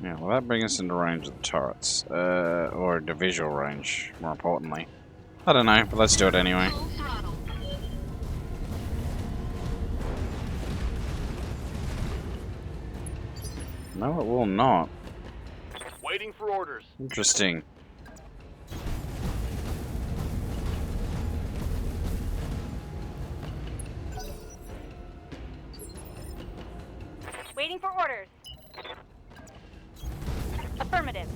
Speaker 1: Yeah, well that brings us into range of the turrets. Or the visual range, more importantly. I don't know, but let's do it anyway.
Speaker 2: Full throttle.
Speaker 1: No, it will not.
Speaker 4: Waiting for orders.
Speaker 1: Interesting.
Speaker 5: Waiting for orders. Affirmative.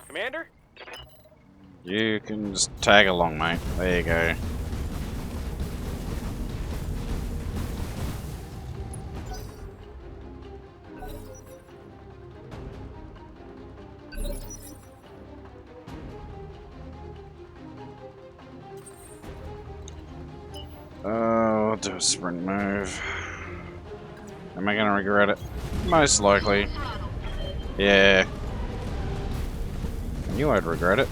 Speaker 4: Commander.
Speaker 1: You can just tag along, mate. There you go. Oh, I'll do a sprint move. Am I gonna regret it? Most likely.
Speaker 2: Full throttle.
Speaker 1: Yeah. I knew I'd regret it.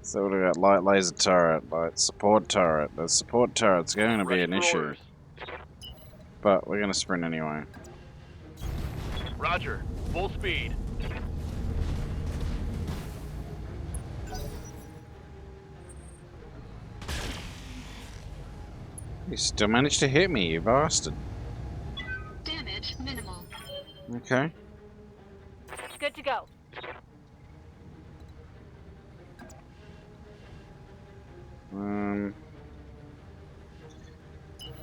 Speaker 1: So we got light laser turret, light support turret. The support turret's going to be
Speaker 4: Ready
Speaker 1: an
Speaker 4: for
Speaker 1: issue,
Speaker 4: orders.
Speaker 1: but we're going to sprint anyway.
Speaker 4: Roger. Full speed.
Speaker 1: You still managed to hit me, you bastard.
Speaker 2: Damage minimal.
Speaker 1: Okay.
Speaker 5: Good to go.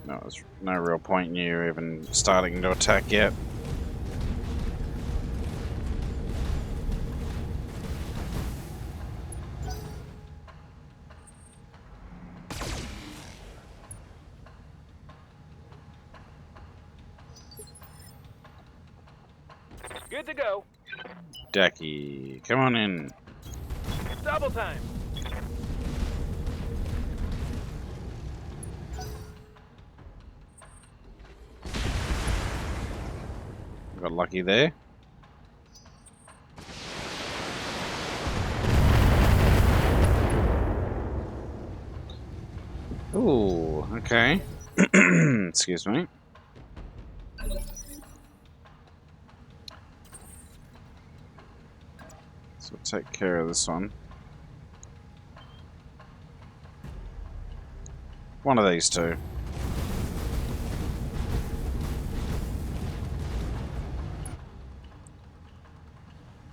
Speaker 1: No, there's no real point in you even starting to attack yet.
Speaker 4: Good to go.
Speaker 1: Decky, come on in.
Speaker 4: Double time.
Speaker 1: Got lucky there. Ooh, okay. Excuse me. So we'll take care of this one. One of these two.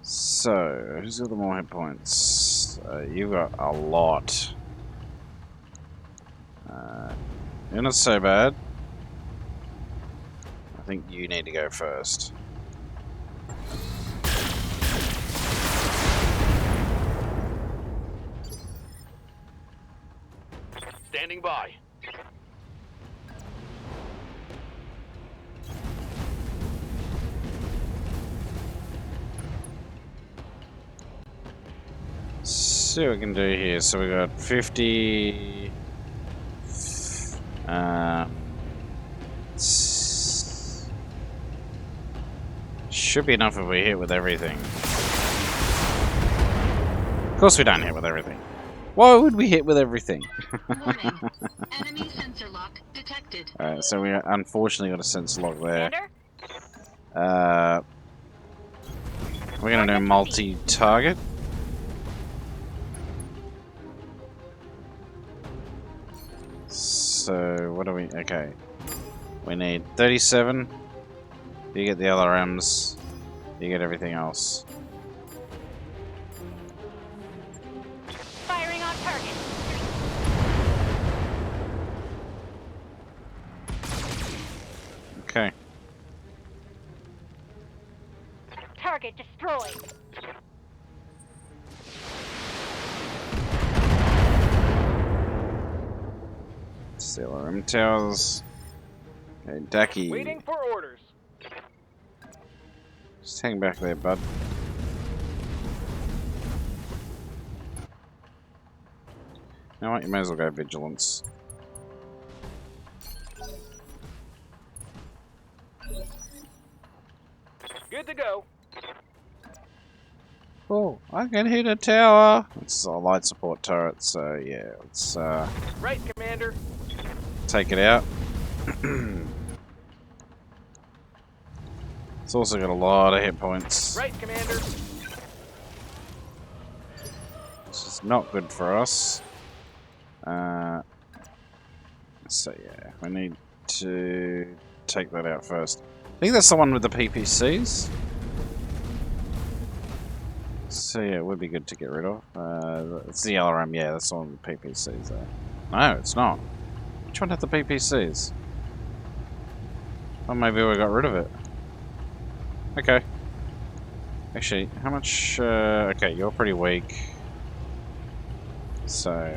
Speaker 1: So, who's got the more hit points? You've got a lot. You're not so bad. I think you need to go first.
Speaker 4: Standing by.
Speaker 1: See what we can do here. So we got 50. Should be enough if we hit with everything. Of course we don't hit with everything. Why would we hit with everything?
Speaker 2: Warning. Enemy sensor lock detected.
Speaker 1: Alright, so we unfortunately got a sensor lock there.
Speaker 5: Commander?
Speaker 1: We're gonna do multi-target. So what do we? Okay, we need 37. You get the LRMs. You get everything else.
Speaker 5: Firing on target.
Speaker 1: Okay.
Speaker 5: Target destroyed.
Speaker 1: It's the LRM towers. Okay, Daki.
Speaker 4: Waiting for orders.
Speaker 1: Just hang back there, bud. You know what? You may as well go vigilance.
Speaker 4: Good to go.
Speaker 1: Oh, I can hit a tower. It's a light support turret, so yeah, let's
Speaker 4: Right, Commander.
Speaker 1: take it out. It's also got a lot of hit points.
Speaker 4: Right, Commander.
Speaker 1: This is not good for us. So yeah, we need to take that out first. I think that's the one with the PPCs. So yeah, it would be good to get rid of. It's the LRM, yeah, that's the one with the PPCs there. No, it's not. Which one had the PPCs? Oh, maybe we got rid of it. Okay. Actually, how much... okay, you're pretty weak. So...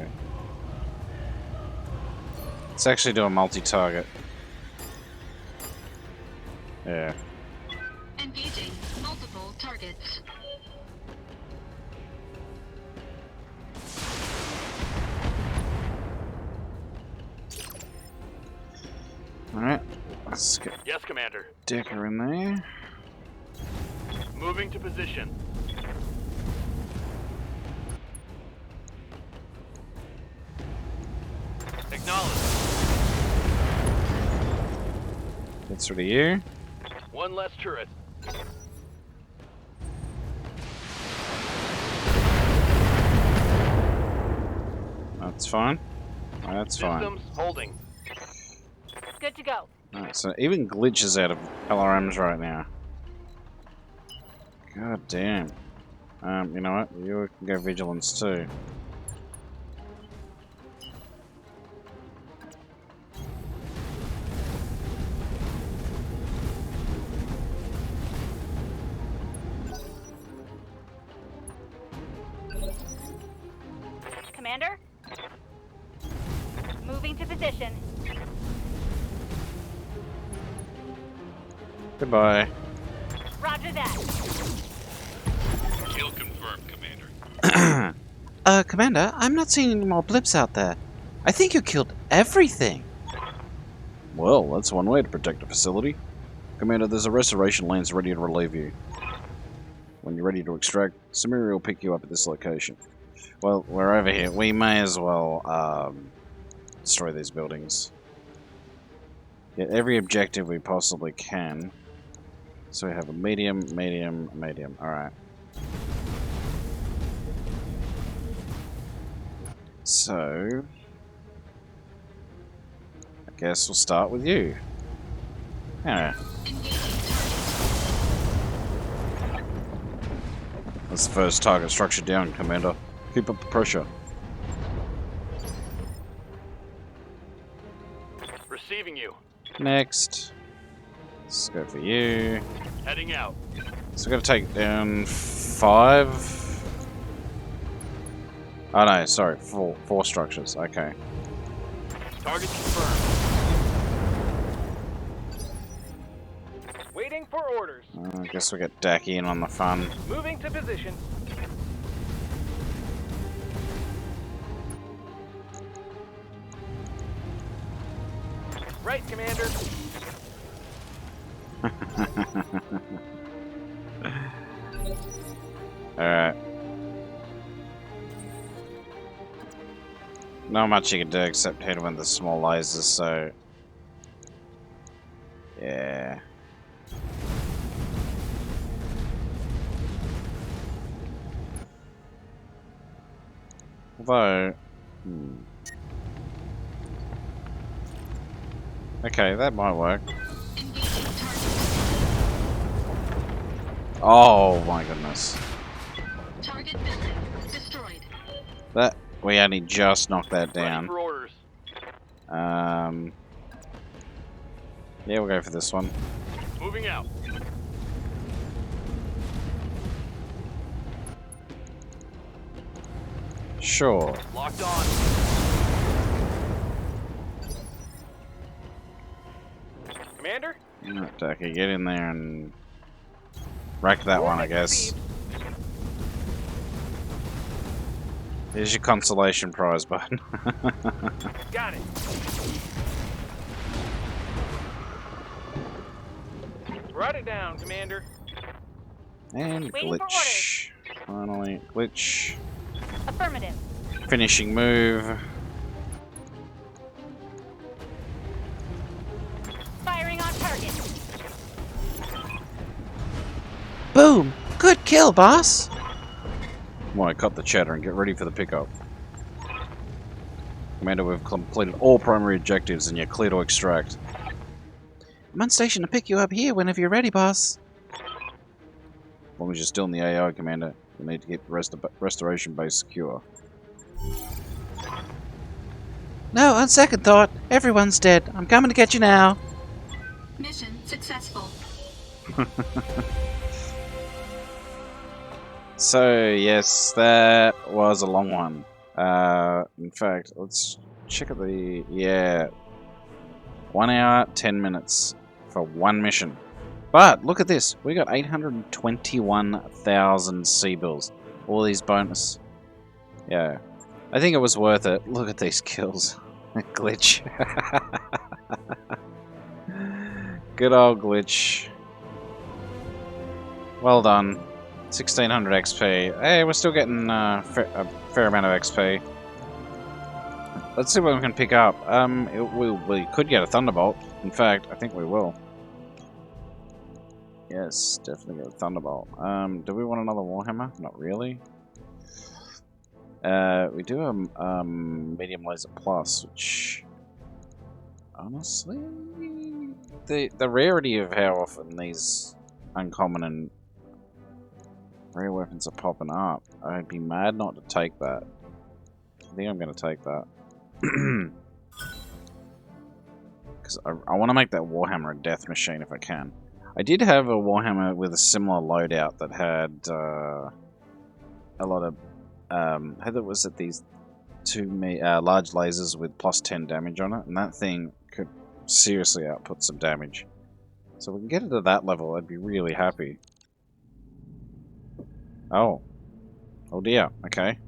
Speaker 1: let's actually do a multi-target. Yeah.
Speaker 2: Engaging multiple targets.
Speaker 1: Alright. Let's get
Speaker 4: Yes, Commander.
Speaker 1: Decker in there.
Speaker 4: Moving to position. Acknowledge.
Speaker 1: Gets rid of you.
Speaker 4: One less turret.
Speaker 1: That's fine. That's fine.
Speaker 4: Systems holding.
Speaker 5: Good to go.
Speaker 1: Alright, so even Glitch is out of LRMs right now. God damn. You know what? You can go Vigilance too.
Speaker 5: Commander? Moving to position.
Speaker 1: Goodbye.
Speaker 5: Roger that.
Speaker 6: Kill confirmed, Commander.
Speaker 3: Commander, I'm not seeing any more blips out there. I think you killed everything.
Speaker 1: Well, that's one way to protect a facility. Commander, there's a restoration lance ready to relieve you. When you're ready to extract, Samiri will pick you up at this location. Well, we're over here. We may as well destroy these buildings. Get every objective we possibly can. So we have a medium, medium, medium. Alright. So... I guess we'll start with you. Yeah.
Speaker 2: Engaging
Speaker 1: this first target structure down, Commander. Keep up the pressure.
Speaker 4: Receiving you.
Speaker 1: Next. Let's go for you.
Speaker 4: Heading out.
Speaker 1: So we're going to take down 5. Oh no, sorry, 4 structures. Okay.
Speaker 4: Target confirmed. Waiting for orders.
Speaker 1: I guess we get Dacky in on the fun.
Speaker 4: Moving to position. Right, Commander.
Speaker 1: Alright. Not much you can do except hit with the small lasers, so... Yeah. Although... Okay, that might work.
Speaker 2: Engaging target.
Speaker 1: Oh my goodness.
Speaker 2: Target building destroyed.
Speaker 1: That... We only just knocked that
Speaker 4: Ready
Speaker 1: down.
Speaker 4: for orders.
Speaker 1: Yeah, we'll go for this one.
Speaker 4: Moving out.
Speaker 1: Sure.
Speaker 4: Locked on. Commander?
Speaker 1: Alright, Dacky, get in there and... wreck that one, I guess. Here's your consolation prize button.
Speaker 4: Got it. Write it down, Commander.
Speaker 1: And
Speaker 5: Waiting for
Speaker 1: glitch. Finally, glitch.
Speaker 5: Affirmative.
Speaker 1: Finishing move.
Speaker 5: Firing on target.
Speaker 3: Boom! Good kill, boss!
Speaker 1: Well, cut the chatter and get ready for the pickup. Commander, we've completed all primary objectives and you're clear to extract.
Speaker 3: I'm on station to pick you up here whenever you're ready, boss.
Speaker 1: As long as you're still in the AO, Commander, you need to keep the restoration base secure.
Speaker 3: No, on second thought, everyone's dead. I'm coming to get you now.
Speaker 2: Mission successful.
Speaker 1: So, yes, that was a long one. In fact, let's check at the... Yeah. 1 hour, 10 minutes for one mission. But, look at this. We got 821,000 C-bills. All these bonus. Yeah. I think it was worth it. Look at these kills. Glitch. Good old glitch. Well done. 1600 XP. Hey, we're still getting a fair amount of XP. Let's see what we can pick up. We could get a Thunderbolt. In fact, I think we will. Yes, definitely get a Thunderbolt. Do we want another Warhammer? Not really. We do a Medium Laser Plus, which... Honestly... The rarity of how often these uncommon and rare weapons are popping up, I'd be mad not to take that. I think I'm going to take that. Because I want to make that Warhammer a death machine if I can. I did have a Warhammer with a similar loadout that had a lot of... Heather was at these 2 large lasers with plus 10 damage on it, and that thing could seriously output some damage. So if we can get it to that level, I'd be really happy. Oh. Oh dear, okay.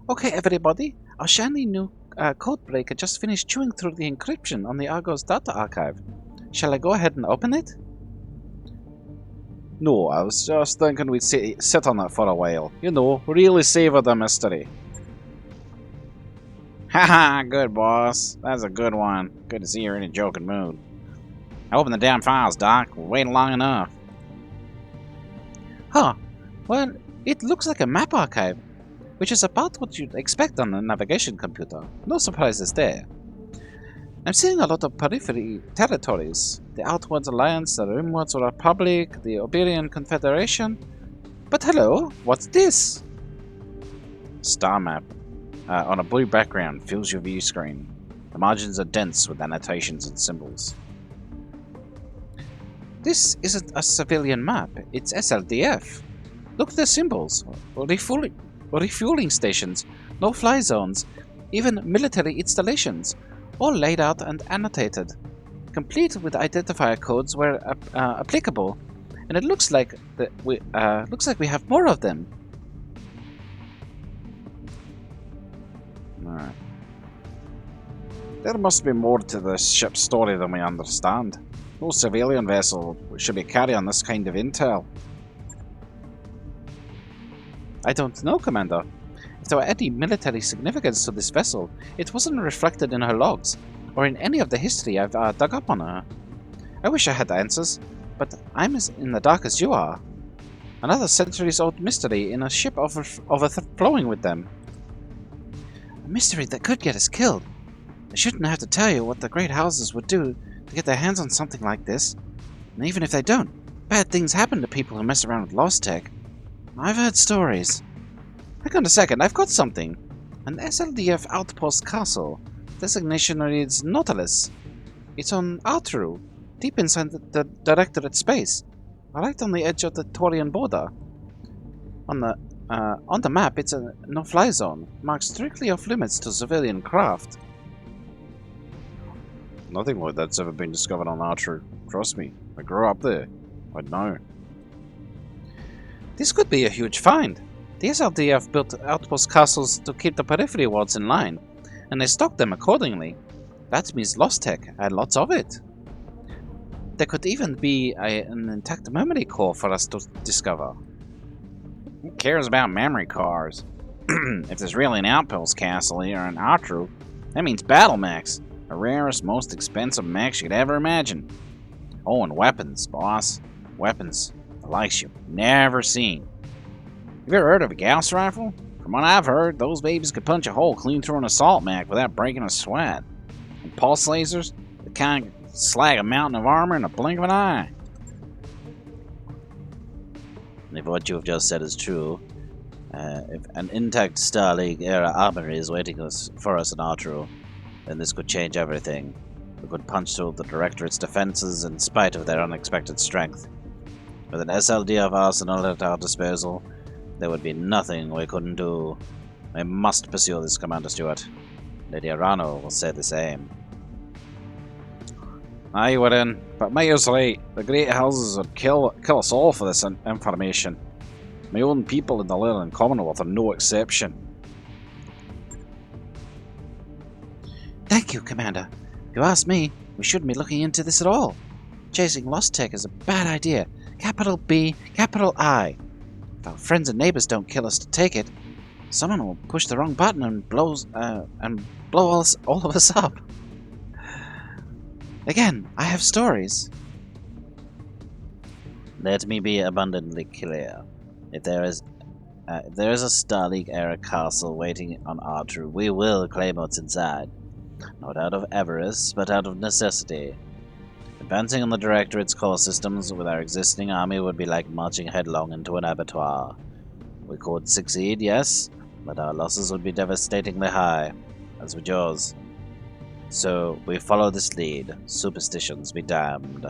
Speaker 3: Okay, everybody. Our shiny new codebreaker just finished chewing through the encryption on the Argos data archive. Shall I go ahead and open it?
Speaker 1: No, I was just thinking we'd sit on that for a while. You know, really savor the mystery. Haha, good boss. That's a good one. Good to see you're in a joking mood. Open the damn files, Doc. We're waiting long enough.
Speaker 3: Huh. Well, it looks like a map archive, which is about what you'd expect on a navigation computer. No surprises there. I'm seeing a lot of periphery territories. The Outwards Alliance, the Rimwards Republic, the Iberian Confederation. But hello, what's this? Star map on a blue background fills your view screen. The margins are dense with annotations and symbols. This isn't a civilian map, it's SLDF. Look at the symbols. Refueling stations, no-fly zones, even military installations, all laid out and annotated, complete with identifier codes where applicable. And it looks like we have more of them. Alright. There must be more to this ship's story than we understand. No civilian vessel should be carrying this kind of intel. I don't know, Commander. If there were any military significance to this vessel, it wasn't reflected in her logs, or in any of the history I've dug up on her. I wish I had answers, but I'm as in the dark as you are. Another centuries-old mystery in a ship overflowing with them. A mystery that could get us killed. I shouldn't have to tell you what the great houses would do to get their hands on something like this. And even if they don't, bad things happen to people who mess around with lost tech. I've heard stories. Hang on a second, I've got something. An SLDF outpost castle. Designation reads Nautilus. It's on Arturu, deep inside the Directorate space, right on the edge of the Taurian border. On the map, it's a no-fly zone, marked strictly off limits to civilian craft. Nothing like that's ever been discovered on Arturu. Trust me, I grew up there. I'd know. This could be a huge find. The SLDF built outpost castles to keep the periphery wards in line, and they stocked them accordingly. That means lost tech, and lots of it. There could even be an intact memory core for us to discover. Who cares about memory cores? If there's really an outpost castle here in Arturu, that means battle mechs, the rarest, most expensive mechs you could ever imagine. Oh, and weapons, boss. Weapons. The likes you've never seen. Have you ever heard of a Gauss rifle? From what I've heard, those babies could punch a hole clean through an assault mech without breaking a sweat. And pulse lasers, the kind that slag a mountain of armor in a blink of an eye. If what you've just said is true, if an intact Starleague-era armory is waiting for us in Arturu, then this could change everything. We could punch through the Directorate's defenses in spite of their unexpected strength. With an SLDF arsenal at our disposal, there would be nothing we couldn't do. We must pursue this, Commander Stewart. Lady Arano will say the same. Aye, we're in. But Mayor's right. The great houses would kill us all for this information. My own people in the Leyland Commonwealth are no exception. Thank you, Commander. If you ask me, we shouldn't be looking into this at all. Chasing lost tech is a bad idea. Capital B, capital I. If our friends and neighbors don't kill us to take it, someone will push the wrong button and blow all of us up. Again, I have stories.
Speaker 7: Let me be abundantly clear. If there is a Starleague-era castle waiting on Arturu, we will claim what's inside. Not out of avarice, but out of necessity. Advancing on the Directorate's core systems with our existing army would be like marching headlong into an abattoir. We could succeed, yes, but our losses would be devastatingly high, as would yours. So, we follow this lead. Superstitions be damned.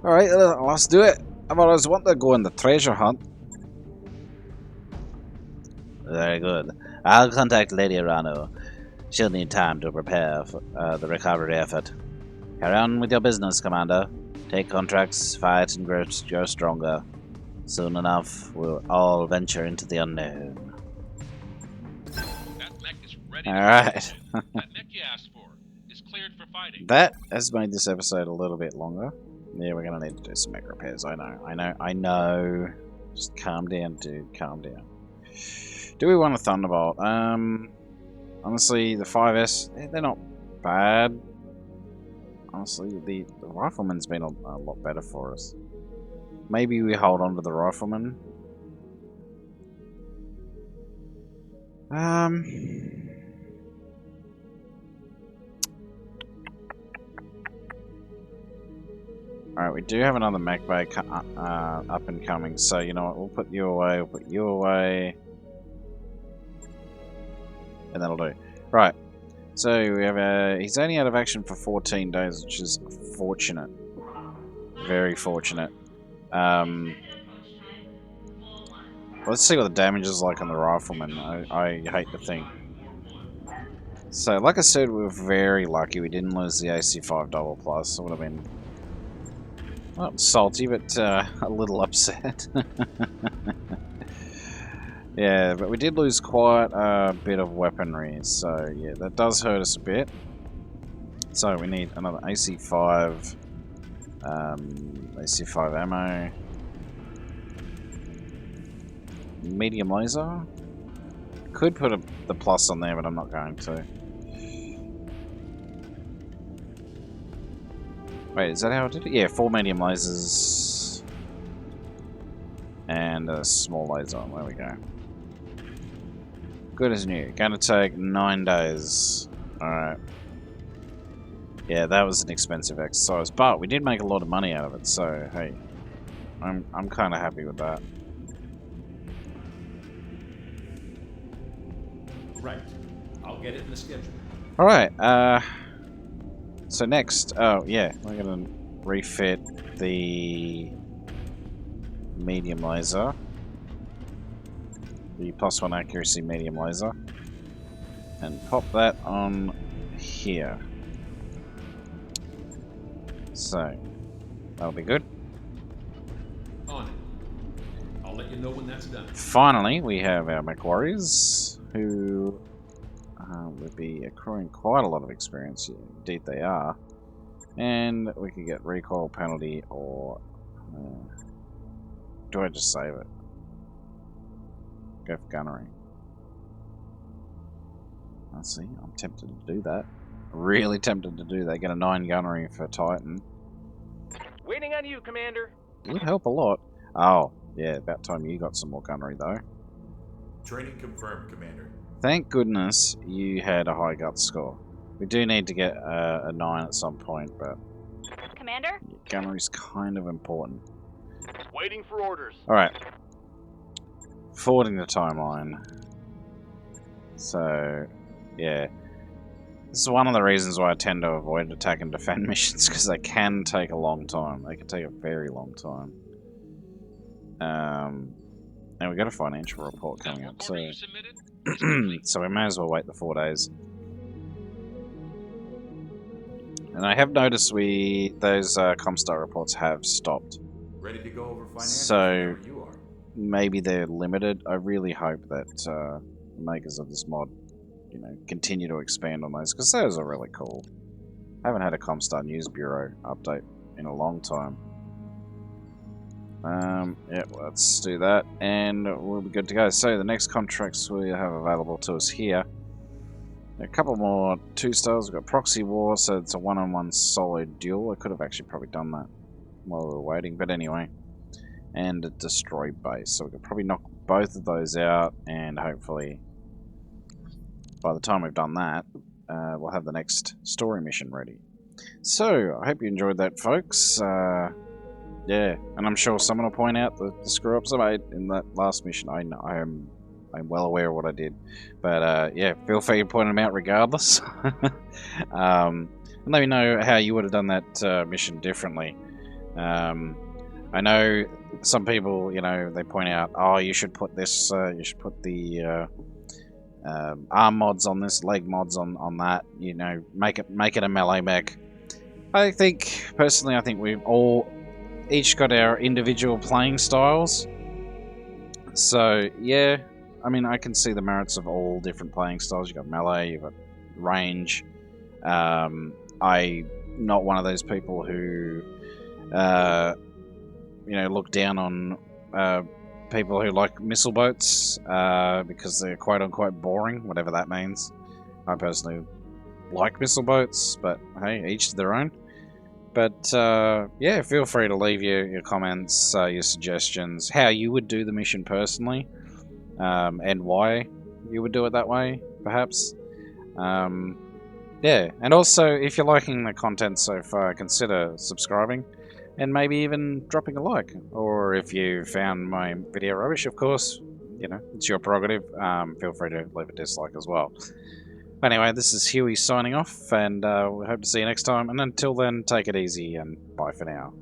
Speaker 1: Alright, let's do it. I've always wanted to go on the treasure hunt.
Speaker 7: Very good. I'll contact Lady Arano. She'll need time to prepare for the recovery effort. Carry on with your business, Commander. Take contracts, fight, and grow stronger. Soon enough, we'll all venture into the unknown.
Speaker 6: That mech is ready.
Speaker 1: Alright.
Speaker 6: That mech you asked for is cleared for fighting.
Speaker 1: That has made this episode a little bit longer. Yeah, we're gonna need to do some mech repairs. I know. Just calm down, dude. Calm down. Do we want a Thunderbolt? Honestly, the 5S, they're not bad. Honestly, the Rifleman's been a lot better for us. Maybe we hold on to the Rifleman. Alright, we do have another mech bay up and coming, so you know what, we'll put you away, we'll put you away. And that'll do. Right, so we have he's only out of action for 14 days, which is fortunate. Very fortunate. Let's see what the damage is like on the rifleman. I hate to think. So, like I said, we were very lucky we didn't lose the AC5 double plus. It would have been, well, salty, but a little upset. Yeah, but we did lose quite a bit of weaponry, so yeah, that does hurt us a bit. So we need another AC5, AC5 ammo, medium laser. Could put the plus on there, but I'm not going to. Wait, is that how I did it? Yeah, 4 medium lasers and a small laser. There we go. Good as new. Going to take 9 days. Alright. Yeah, that was an expensive exercise, but we did make a lot of money out of it, so hey, I'm kind of happy with that.
Speaker 8: Right. I'll get it in the schedule.
Speaker 1: Alright, so next, oh yeah, we're going to refit the medium laser. The +1 accuracy medium laser. And pop that on here. So, that'll be good.
Speaker 8: On it. I'll let you know when that's done.
Speaker 1: Finally, we have our mech warriors, who would be accruing quite a lot of experience. Indeed they are. And we can get recoil penalty, or do I just save it? Go for gunnery. Let's see, I'm tempted to do that. Really tempted to do that. Get a 9 gunnery for Titan.
Speaker 4: Waiting on you, Commander.
Speaker 1: Would help a lot. Oh, yeah, about time you got some more gunnery though.
Speaker 9: Training confirmed, Commander.
Speaker 1: Thank goodness you had a high guts score. We do need to get a 9 at some point, but
Speaker 5: Commander?
Speaker 1: gunnery's kind of important.
Speaker 4: Waiting for orders.
Speaker 1: Alright. Forwarding the timeline. So, yeah. This is one of the reasons why I tend to avoid attack and defend missions, because they can take a long time. They can take a very long time. And we got a financial report coming up, so so we may as well wait the 4 days. And I have noticed those Comstar reports have stopped.
Speaker 9: Ready to go over finances
Speaker 1: So
Speaker 9: whenever you are.
Speaker 1: maybe they're limited. I really hope that the makers of this mod, you know, continue to expand on those, because those are really cool. I haven't had a Comstar News Bureau update in a long time. Yeah, let's do that, and we'll be good to go. So the next contracts we have available to us here. A couple more 2-stars. We've got Proxy War, so it's a one-on-one solo duel. I could have actually probably done that while we were waiting, but anyway. And a Destroy Base, so we could probably knock both of those out, and hopefully by the time we've done that, we'll have the next story mission ready. So, I hope you enjoyed that, folks. Yeah, and I'm sure someone will point out the screw-ups I made in that last mission. I'm well aware of what I did. But, yeah, feel free to point them out regardless. And let me know how you would have done that mission differently. I know some people, you know, they point out, oh, you should put this, you should put the arm mods on this, leg mods on that, you know, make it a melee mech. I think, personally, I think we've each got our individual playing styles. So, yeah, I mean, I can see the merits of all different playing styles. You've got melee, you've got range. I'm not one of those people who, you know, look down on people who like missile boats because they're quote-unquote boring, whatever that means. I personally like missile boats, but hey, each to their own. But, yeah, feel free to leave your comments, your suggestions, how you would do the mission personally, and why you would do it that way, perhaps. Yeah, and also, if you're liking the content so far, consider subscribing, and maybe even dropping a like. Or if you found my video rubbish, of course, you know, it's your prerogative. Feel free to leave a dislike as well. Anyway, this is Huey signing off, and we hope to see you next time. And until then, take it easy, and bye for now.